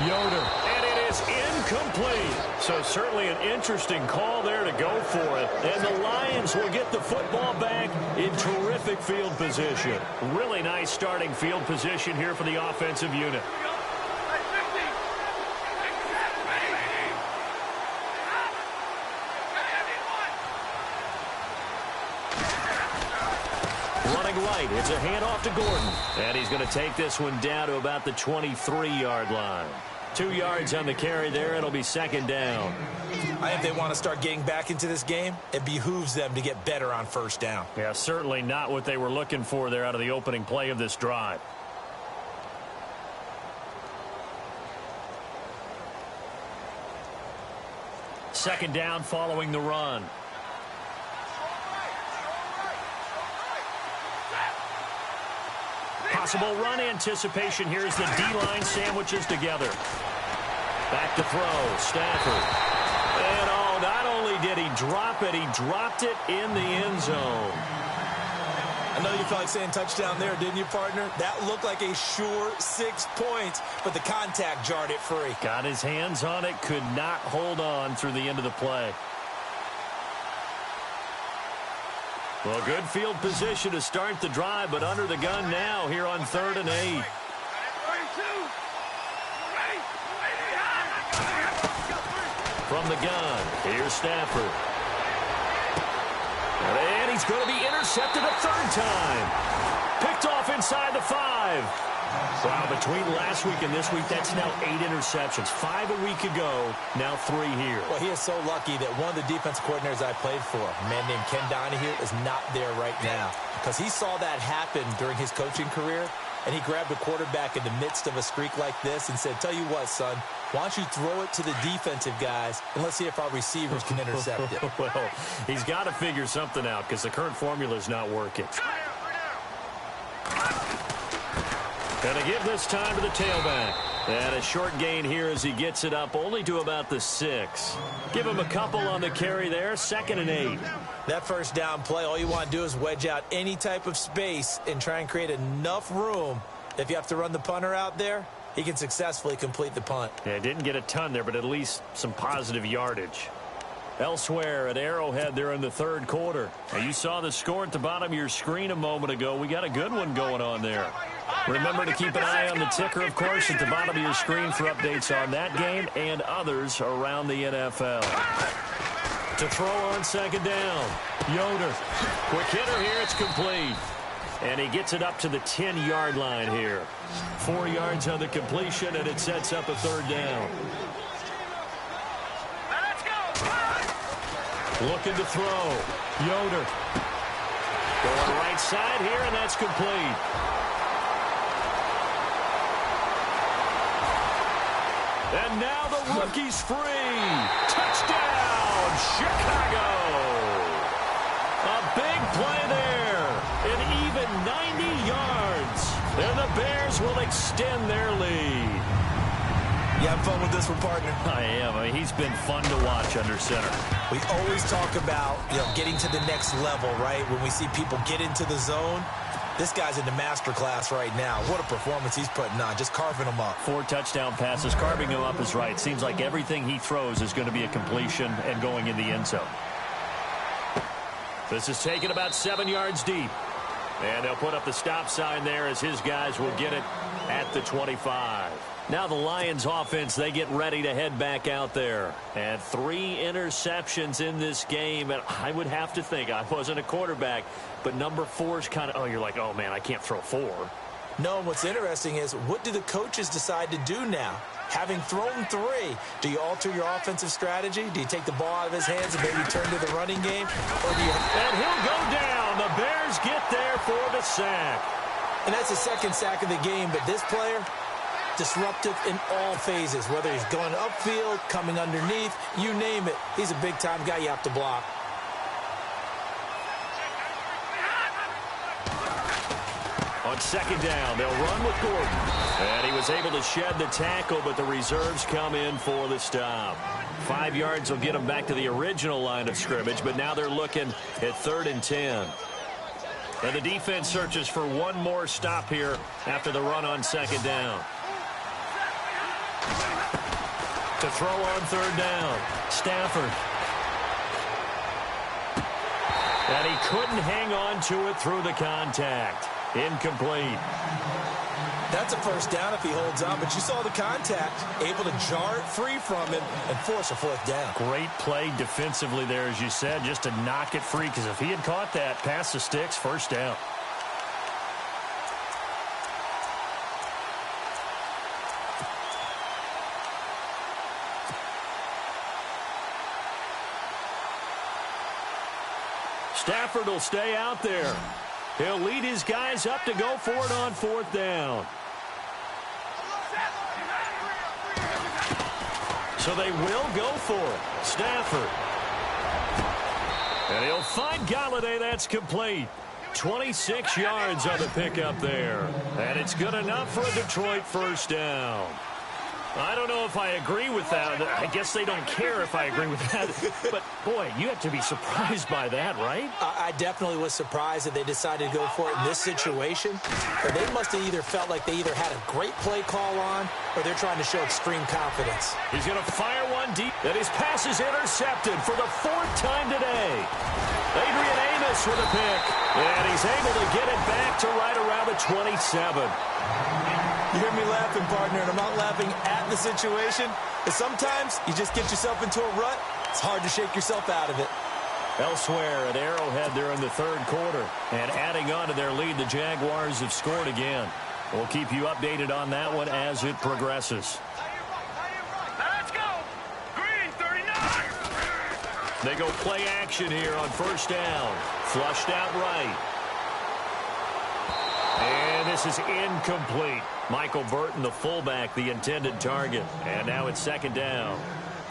Yoder. And it is incomplete. So certainly an interesting call there to go for it. And the Lions will get the football back in terrific field position. Really nice starting field position here for the offensive unit. Running right, it's a handoff to Gordon. And he's going to take this one down to about the 23-yard line. 2 yards on the carry there. It'll be second down. I think they want to start getting back into this game. It behooves them to get better on first down. Yeah, certainly not what they were looking for there out of the opening play of this drive. Second down following the run. Possible run anticipation here as the D-line sandwiches together. Back to throw, Stafford. And not only did he drop it, he dropped it in the end zone. I know you felt like saying touchdown there, didn't you, partner? That looked like a sure 6 points, but the contact jarred it free. Got his hands on it, could not hold on through the end of the play. Well, good field position to start the drive, but under the gun now here on 3rd and 8. From the gun, here's Stafford. And he's going to be intercepted a 3rd time. Picked off inside the 5. Wow, between last week and this week, that's now 8 interceptions. 5 a week ago, now 3 here. Well, he is so lucky that one of the defensive coordinators I played for, a man named Ken Donahue, is not there right now. Because he saw that happen during his coaching career, and he grabbed a quarterback in the midst of a streak like this and said, tell you what, son, why don't you throw it to the defensive guys, and let's see if our receivers can intercept it. Well, he's got to figure something out because the current formula is not working. Going to give this time to the tailback. And a short gain here as he gets it up only to about the 6. Give him a couple on the carry there. 2nd and 8. That first down play, all you want to do is wedge out any type of space and try and create enough room. If you have to run the punter out there, he can successfully complete the punt. Yeah, didn't get a ton there, but at least some positive yardage. Elsewhere at Arrowhead there in the 3rd quarter. Now, you saw the score at the bottom of your screen a moment ago. We got a good one going on there. Remember to keep an eye on the ticker, of course, at the bottom of your screen for updates on that game and others around the NFL. To throw on 2nd down, Yoder. Quick hitter here, it's complete. And he gets it up to the 10-yard line here. 4 yards on the completion, and it sets up a 3rd down. Looking to throw. Yoder. Going right side here, and that's complete. And now the rookie's free. Touchdown, Chicago. A big play there. An even 90 yards. And the Bears will extend their lead. You having fun with this one, partner? I am. I mean, he's been fun to watch under center. We always talk about, getting to the next level, right? When we see people get into the zone. This guy's in the master class right now. What a performance he's putting on, just carving them up. 4 touchdown passes. Carving him up is right. Seems like everything he throws is going to be a completion and going in the end zone. This is taken about 7 yards deep. And they'll put up the stop sign there as his guys will get it at the 25. Now the Lions offense, they get ready to head back out there. And 3 interceptions in this game. And I would have to think, I wasn't a quarterback, but number 4 is kind of, you're like, oh, man, I can't throw 4. No, and what's interesting is, what do the coaches decide to do now? Having thrown 3, do you alter your offensive strategy? Do you take the ball out of his hands and maybe turn to the running game? Or do you... And he'll go down. The Bears get there for the sack. And that's the 2nd sack of the game, but this player, disruptive in all phases, whether he's going upfield, coming underneath, you name it. He's a big-time guy you have to block. On 2nd down, they'll run with Gordon. And he was able to shed the tackle, but the reserves come in for the stop. 5 yards will get them back to the original line of scrimmage, but now they're looking at 3rd and 10. And the defense searches for one more stop here after the run on 2nd down. To throw on 3rd down, Stafford. And he couldn't hang on to it through the contact. Incomplete. That's a first down if he holds on, but you saw the contact, able to jar it free from him and force a 4th down. Great play defensively there, as you said, just to knock it free, because if he had caught that, past the sticks, 1st down. Stafford will stay out there. He'll lead his guys up to go for it on 4th down. So they will go for it. Stafford. And he'll find Galladay. That's complete. 26 yards on the pickup there. And it's good enough for a Detroit 1st down. I don't know if I agree with that. I guess they don't care if I agree with that. But, boy, you have to be surprised by that, right? I definitely was surprised that they decided to go for it in this situation. But they must have either felt like they either had a great play call on or they're trying to show extreme confidence. He's going to fire one deep. And his pass is intercepted for the 4th time today. Adrian Amos with a pick. And he's able to get it back to right around the 27. You hear me laughing, partner, and I'm not laughing at the situation. But sometimes you just get yourself into a rut. It's hard to shake yourself out of it. Elsewhere at Arrowhead, they're in the 3rd quarter. And adding on to their lead, the Jaguars have scored again. We'll keep you updated on that one as it progresses. Let's go. Green 39. They go play action here on first down. Flushed out right. And this is incomplete. Michael Burton, the fullback, the intended target. And now it's second down.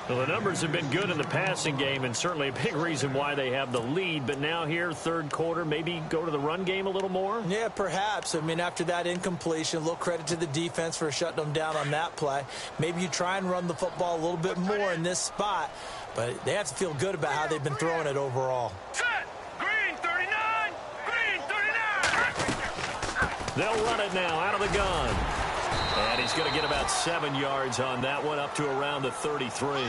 Well, the numbers have been good in the passing game, and certainly a big reason why they have the lead. But now here, third quarter, maybe go to the run game a little more? Yeah, perhaps. I mean, after that incompletion, a little credit to the defense for shutting them down on that play. Maybe you try and run the football a little bit more in this spot. But they have to feel good about how they've been throwing it overall. Set. Green 39. Green 39. They'll run it now out of the gun. And he's going to get about 7 yards on that one, up to around the 33.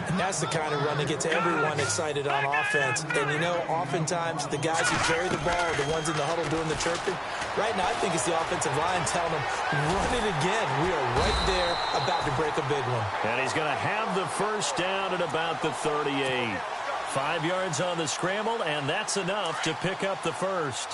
And that's the kind of run that gets everyone excited on offense. And, you know, oftentimes the guys who carry the ball are the ones in the huddle doing the chirping. Right now, I think it's the offensive line telling them, run it again. We are right there about to break a big one. And he's going to have the first down at about the 38. 5 yards on the scramble, and that's enough to pick up the first.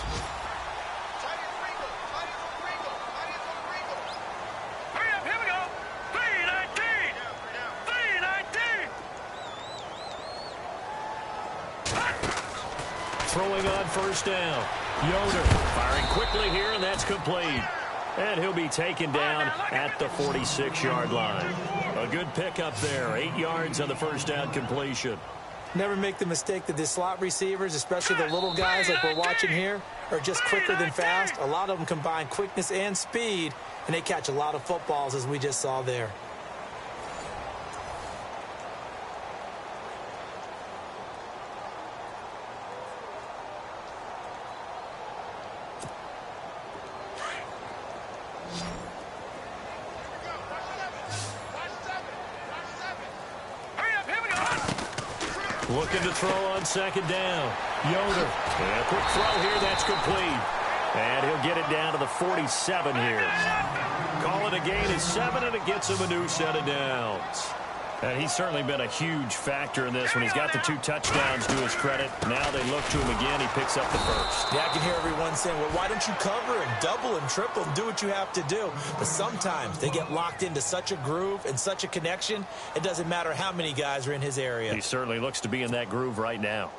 Throwing on first down. Yoder firing quickly here, and that's complete. And he'll be taken down at the 46-yard line. A good pickup there. 8 yards on the first down completion. Never make the mistake that the slot receivers, especially the little guys like we're watching here, are just quicker than fast. A lot of them combine quickness and speed, and they catch a lot of footballs, as we just saw there. Looking to throw on second down. Yoder. And a quick throw here. That's complete. And he'll get it down to the 47 here. Call it a gain of 7, and it gets him a new set of downs. And he's certainly been a huge factor in this when he's got the 2 touchdowns to his credit. Now they look to him again. He picks up the first. Yeah, I can hear everyone saying, well, why don't you cover him, double him, triple him, do what you have to do. But sometimes they get locked into such a groove and such a connection, it doesn't matter how many guys are in his area. He certainly looks to be in that groove right now.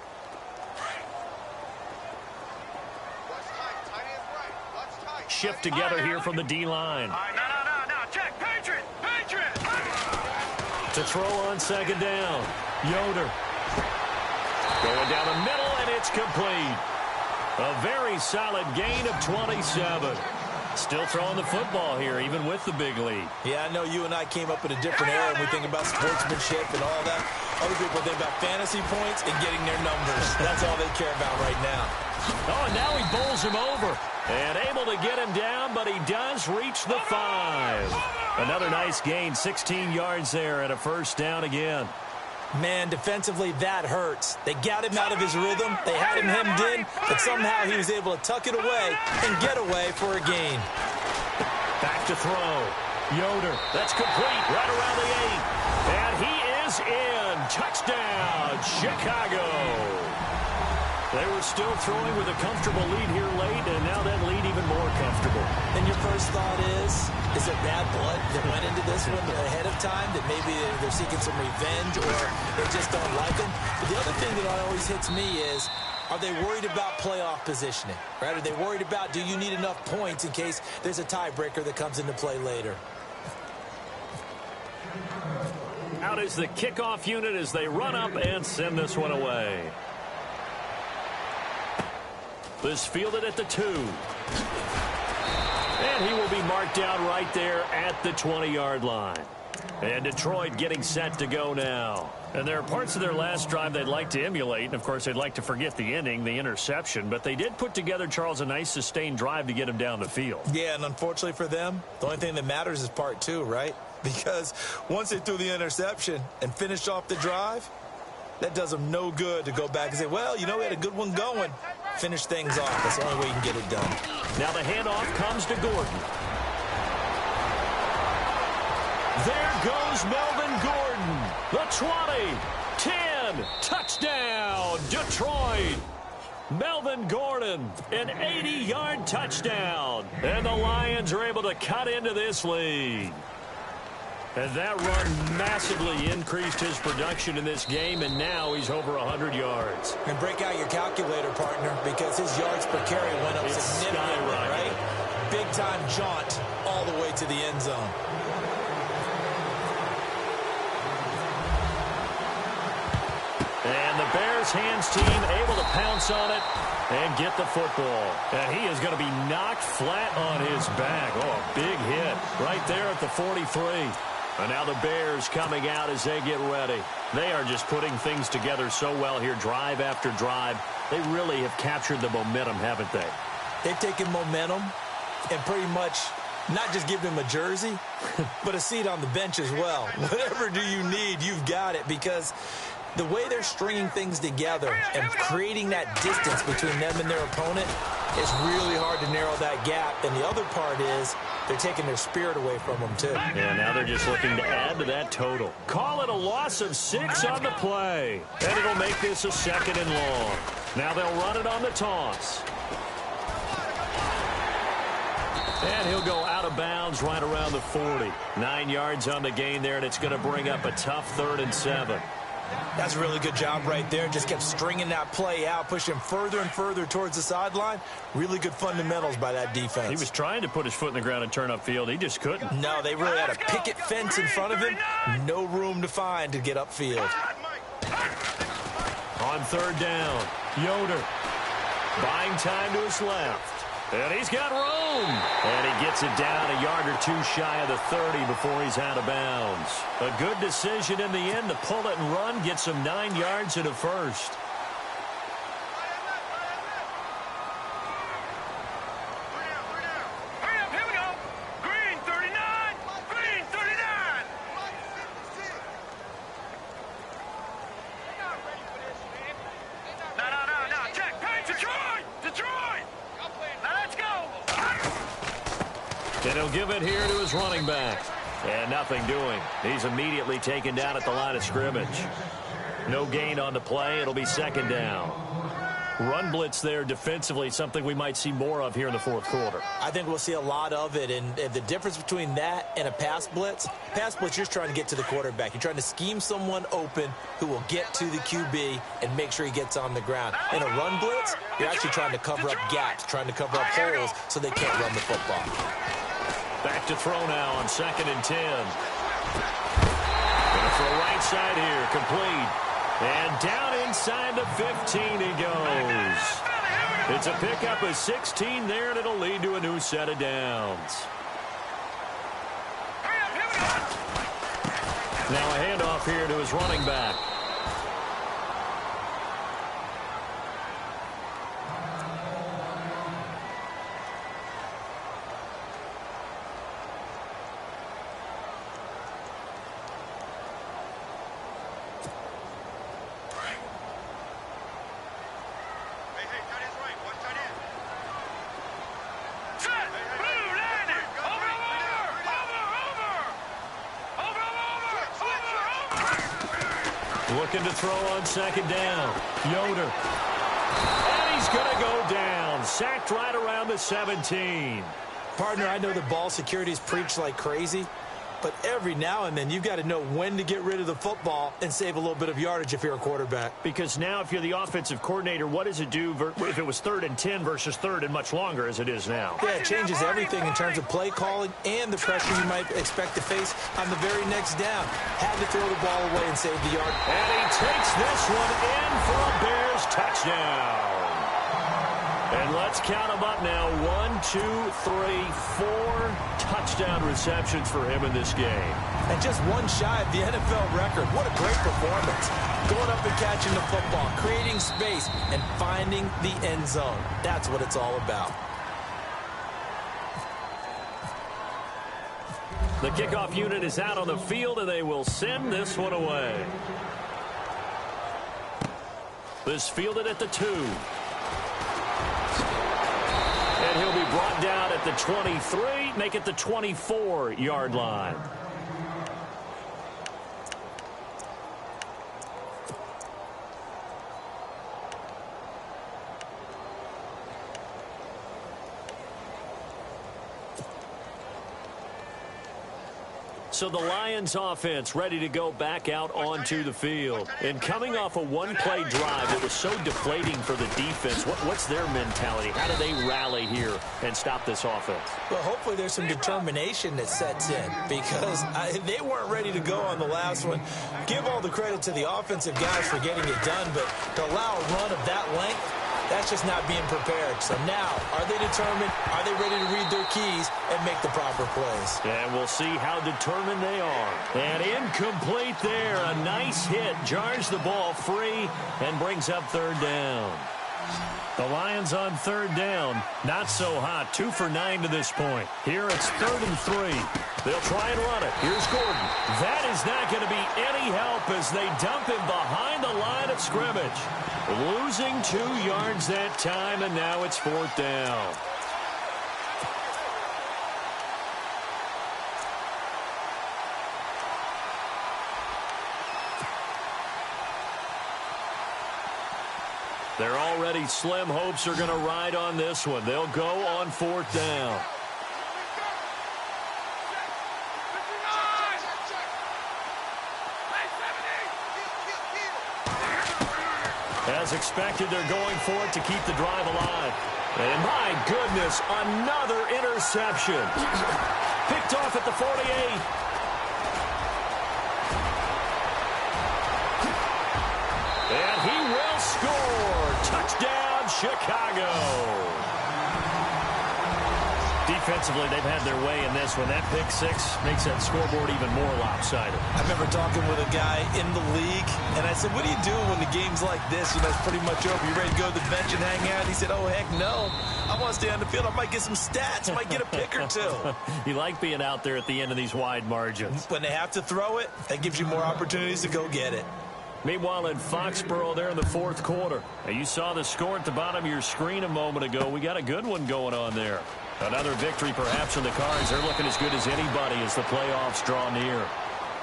Shift together here from the D-line. No. Check. Patriot. To throw on second down. Yoder. Going down the middle, and it's complete. A very solid gain of 27. Still throwing the football here, even with the big lead. Yeah, I know you and I came up in a different era, and we think about sportsmanship and all that. Other people think about fantasy points and getting their numbers. That's all they care about right now. Oh, and now he bowls him over. And able to get him down, but he does reach the 5. Another nice gain, 16 yards there, and a first down again. Man, defensively, that hurts. They got him out of his rhythm. They had him hemmed in, but somehow he was able to tuck it away and get away for a gain. Back to throw. Yoder. That's complete right around the 8. And he is in. Touchdown, Chicago. They were still throwing with a comfortable lead here late, and now that lead even more comfortable. And your first thought is there bad blood that went into this one ahead of time, that maybe they're seeking some revenge or they just don't like them? But the other thing that always hits me is, are they worried about playoff positioning? Right? Are they worried about, do you need enough points in case there's a tiebreaker that comes into play later? Out is the kickoff unit as they run up and send this one away. This fielded at the 2. And he will be marked down right there at the 20-yard line. And Detroit getting set to go now. And there are parts of their last drive they'd like to emulate. And, of course, they'd like to forget the ending, the interception. But they did put together, Charles, a nice sustained drive to get him down the field. Yeah, and unfortunately for them, the only thing that matters is part 2, right? Because once they threw the interception and finished off the drive, that does them no good to go back and say, well, you know, we had a good one going. Finish things off. That's the only way you can get it done. Now the handoff comes to Gordon. There goes Melvin Gordon. The 20, 10, touchdown, Detroit. Melvin Gordon, an 80-yard touchdown. And the Lions are able to cut into this lead. And that run massively increased his production in this game, and now he's over 100 yards. And break out your calculator, partner, because his yards per carry went up significantly, right? Big-time jaunt all the way to the end zone. And the Bears hands team able to pounce on it and get the football. And he is going to be knocked flat on his back. Oh, a big hit right there at the 43. And now the Bears coming out as they get ready. They are just putting things together so well here, drive after drive. They really have captured the momentum, haven't they? They've taken momentum and pretty much not just give him a jersey, but a seat on the bench as well. Whatever do you need, you've got it, because the way they're stringing things together and creating that distance between them and their opponent, it's really hard to narrow that gap. And the other part is they're taking their spirit away from them, too. Yeah, now they're just looking to add to that total. Call it a loss of 6 on the play. And it'll make this a 2nd and long. Now they'll run it on the toss. And he'll go out of bounds right around the 40. 9 yards on the gain there, and it's going to bring up a tough 3rd and 7. That's a really good job right there. Just kept stringing that play out, pushing him further and further towards the sideline. Really good fundamentals by that defense. He was trying to put his foot in the ground and turn upfield. He just couldn't. No, they really had a picket fence in front of him. No room to find to get upfield. On 3rd down, Yoder buying time to his left. And he's got room. And he gets it down a yard or 2 shy of the 30 before he's out of bounds. A good decision in the end to pull it and run, gets him 9 yards and a first. Here we go. Green 39. Green 39. No. Check. Hey, Detroit. Detroit. Now let's go. And he'll give it here to his running back. And nothing doing. He's immediately taken down at the line of scrimmage. No gain on the play. It'll be 2nd down. Run blitz there defensively, something we might see more of here in the 4th quarter. I think we'll see a lot of it, and the difference between that and a pass blitz, you're just trying to get to the quarterback. You're trying to scheme someone open who will get to the QB and make sure he gets on the ground. In a run blitz, you're actually trying to cover up gaps, trying to cover up holes so they can't run the football. Back to throw now on 2nd and 10. Gonna throw right side here, complete. And down inside the 15 he goes. It's a pickup of 16 there, and it'll lead to a new set of downs. Now a handoff here to his running back. Looking to throw on 2nd down. Yoder. And he's going to go down. Sacked right around the 17. Partner, I know the ball security is preached like crazy, but every now and then you've got to know when to get rid of the football and save a little bit of yardage if you're a quarterback. Because now if you're the offensive coordinator, what does it do if it was 3rd and 10 versus 3rd and much longer as it is now? Yeah, it changes everything in terms of play calling and the pressure you might expect to face on the very next down. Had to throw the ball away and save the yard. And he takes this one in for a Bears touchdown. And let's count them up now. 1, 2, 3, 4 touchdown receptions for him in this game. And just one shy of the NFL record. What a great performance. Going up and catching the football, creating space, and finding the end zone. That's what it's all about. The kickoff unit is out on the field, and they will send this one away. This fielded at the 2. And he'll be brought down at the 23, make it the 24-yard line. So the Lions offense ready to go back out onto the field. And coming off a one-play drive that was so deflating for the defense, what's their mentality? How do they rally here and stop this offense? Well, hopefully there's some determination that sets in because they weren't ready to go on the last one. Give all the credit to the offensive guys for getting it done, but to allow a run of that length, that's just not being prepared. So now, are they determined? Are they ready to read their keys and make the proper plays? And we'll see how determined they are. And incomplete there. A nice hit. Jars the ball free and brings up third down. The Lions on third down. Not so hot. 2 for 9 to this point. Here it's 3rd and 3. They'll try and run it. Here's Gordon. That is not going to be any help as they dump him behind the line of scrimmage. Losing 2 yards that time, and now it's 4th down. Their already slim hopes are going to ride on this one. They'll go on 4th down. As expected, they're going for it to keep the drive alive. And my goodness, another interception. Picked off at the 48. And he will score. Touchdown, Chicago. Defensively, they've had their way in this one. That pick six makes that scoreboard even more lopsided. I remember talking with a guy in the league, and I said, what do you do when the game's like this? You know, it's pretty much over. You ready to go to the bench and hang out? He said, oh, heck no. I want to stay on the field. I might get some stats. I might get a pick or two. You like being out there at the end of these wide margins. When they have to throw it, that gives you more opportunities to go get it. Meanwhile, in Foxborough there in the 4th quarter. Now, you saw the score at the bottom of your screen a moment ago. We got a good one going on there. Another victory perhaps in the cards. They're looking as good as anybody as the playoffs draw near.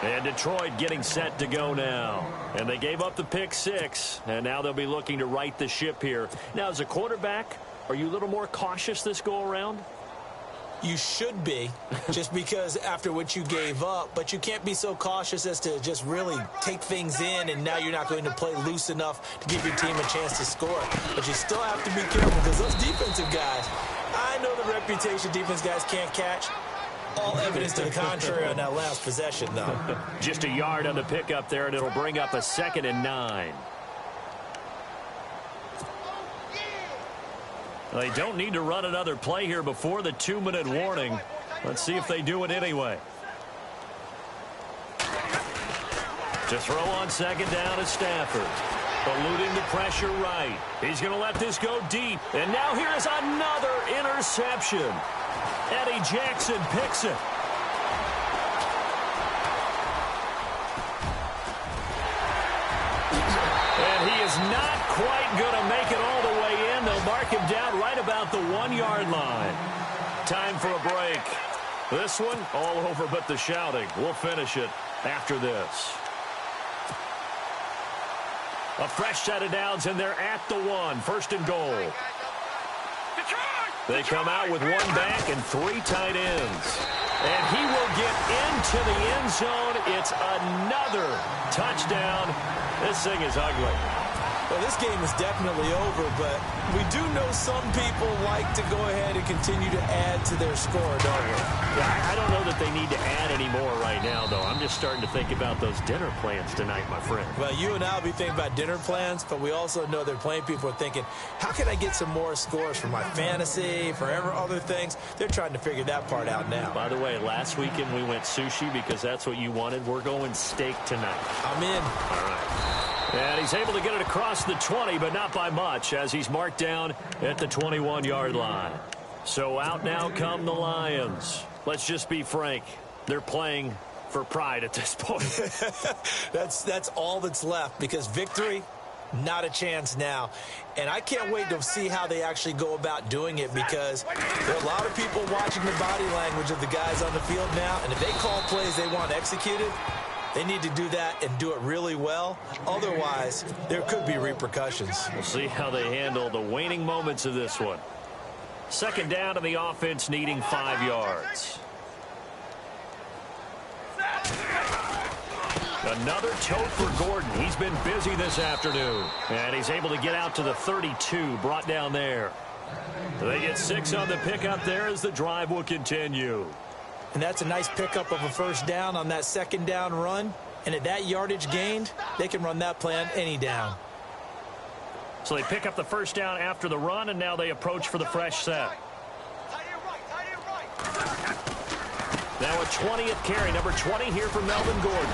And Detroit getting set to go now. And they gave up the pick six, and now they'll be looking to right the ship here. Now, as a quarterback, are you a little more cautious this go-around? You should be, just because after what you gave up, but you can't be so cautious as to just really take things in, and now you're not going to play loose enough to give your team a chance to score. But you still have to be careful because those defensive guys, I know the reputation defense guys can't catch. All evidence to the contrary on that last possession, though. Just a yard on the pickup there, and it'll bring up a 2nd and 9. They don't need to run another play here before the 2-minute warning. Let's see if they do it anyway. To throw on 2nd down is Stafford. Eluding the pressure right. He's going to let this go deep. And now here's another interception. Eddie Jackson picks it. And he is not quite going to make it all the way in. They'll mark him down right about the 1-yard line. Time for a break. This one all over but the shouting. We'll finish it after this. A fresh set of downs, and they're at the 1. 1st and goal. They come out with 1 back and 3 tight ends. And he will get into the end zone. It's another touchdown. This thing is ugly. Well, this game is definitely over, but we do know some people like to go ahead and continue to add to their score, don't we? Yeah, I don't know that they need to add any more right now, though. I'm just starting to think about those dinner plans tonight, my friend. Well, you and I will be thinking about dinner plans, but we also know they're playing people are thinking, how can I get some more scores for my fantasy, for other things? They're trying to figure that part out now. By the way, last weekend we went sushi because that's what you wanted. We're going steak tonight. I'm in. All right. And he's able to get it across the 20, but not by much, as he's marked down at the 21-yard line. So out now come the Lions. Let's just be frank. They're playing for pride at this point. That's all that's left, because victory, not a chance now. And I can't wait to see how they actually go about doing it, because there are a lot of people watching the body language of the guys on the field now, and if they call plays they want executed, they need to do that and do it really well. Otherwise, there could be repercussions. We'll see how they handle the waning moments of this one. 2nd down, and the offense needing 5 yards. Another tote for Gordon. He's been busy this afternoon. And he's able to get out to the 32, brought down there. They get 6 on the pickup there as the drive will continue. And that's a nice pickup of a first down on that second down run. And at that yardage gained, they can run that play on any down. So they pick up the first down after the run, and now they approach for the fresh set. Now a 20th carry, number 20 here for Melvin Gordon.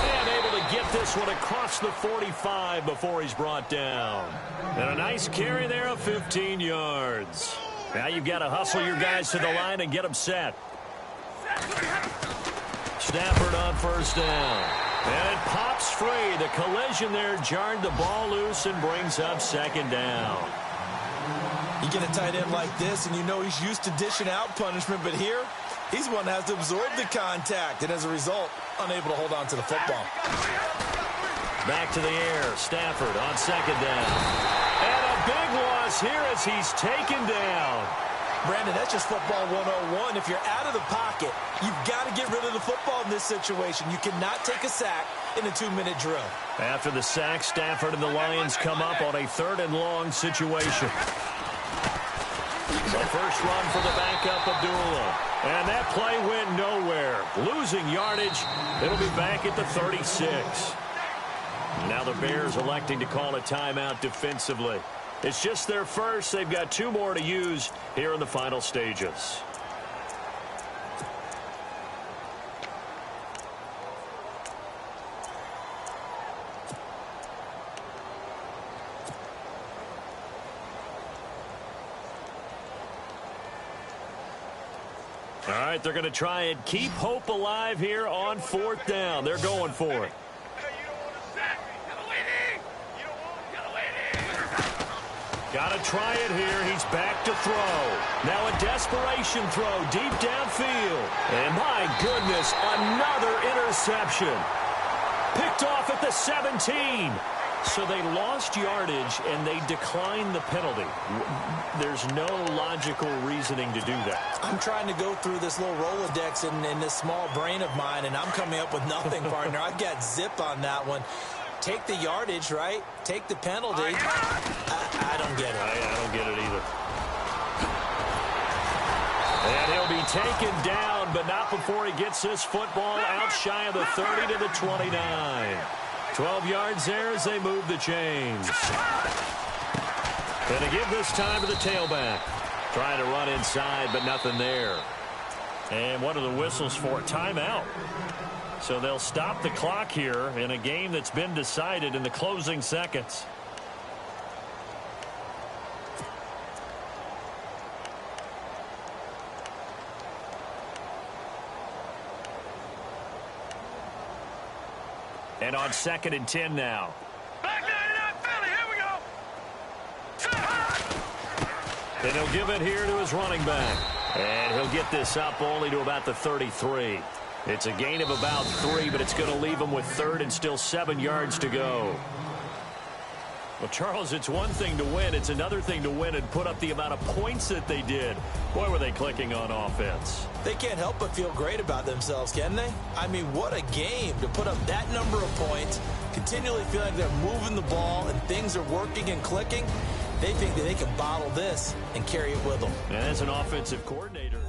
And able to get this one across the 45 before he's brought down. And a nice carry there of 15 yards. Now you've got to hustle your guys to the line and get them set. Stafford on first down. And it pops free. The collision there jarred the ball loose and brings up second down. You get a tight end like this, and you know he's used to dishing out punishment, but here, he's the one that has to absorb the contact, and as a result, unable to hold on to the football. Back to the air. Stafford on second down. And a big loss here as he's taken down. Brandon, that's just football 101. If you're out of the pocket, you've got to get rid of the football in this situation. You cannot take a sack in a 2-minute drill. After the sack, Stafford and the Lions come up on a 3rd and long situation. The first run for the backup, Abdullah. And that play went nowhere. Losing yardage. It'll be back at the 36. Now the Bears electing to call a timeout defensively. It's just their first. They've got 2 more to use here in the final stages. All right, they're going to try and keep hope alive here on 4th down. They're going for it. Got to try it here. He's back to throw. Now a desperation throw deep downfield. And my goodness, another interception. Picked off at the 17. So they lost yardage and they declined the penalty. There's no logical reasoning to do that. I'm trying to go through this little Rolodex in this small brain of mine, and I'm coming up with nothing, partner. I've got zip on that one. Take the yardage, right? Take the penalty. I don't get it. I don't get it either. And he'll be taken down, but not before he gets this football out shy of the 30 to the 29. 12 yards there as they move the chains. Going to give this time to the tailback. Trying to run inside, but nothing there. And what are the whistles for? Timeout. So they'll stop the clock here in a game that's been decided in the closing seconds. And on 2nd and 10 now. Back 99 Philly, here we go. And he'll give it here to his running back. And he'll get this up only to about the 33. It's a gain of about 3, but it's going to leave him with 3rd and still 7 yards to go. Well, Charles, it's one thing to win. It's another thing to win and put up the amount of points that they did. Boy, were they clicking on offense. They can't help but feel great about themselves, can they? I mean, what a game to put up that number of points, continually feel like they're moving the ball and things are working and clicking. They think that they can bottle this and carry it with them. And as an offensive coordinator,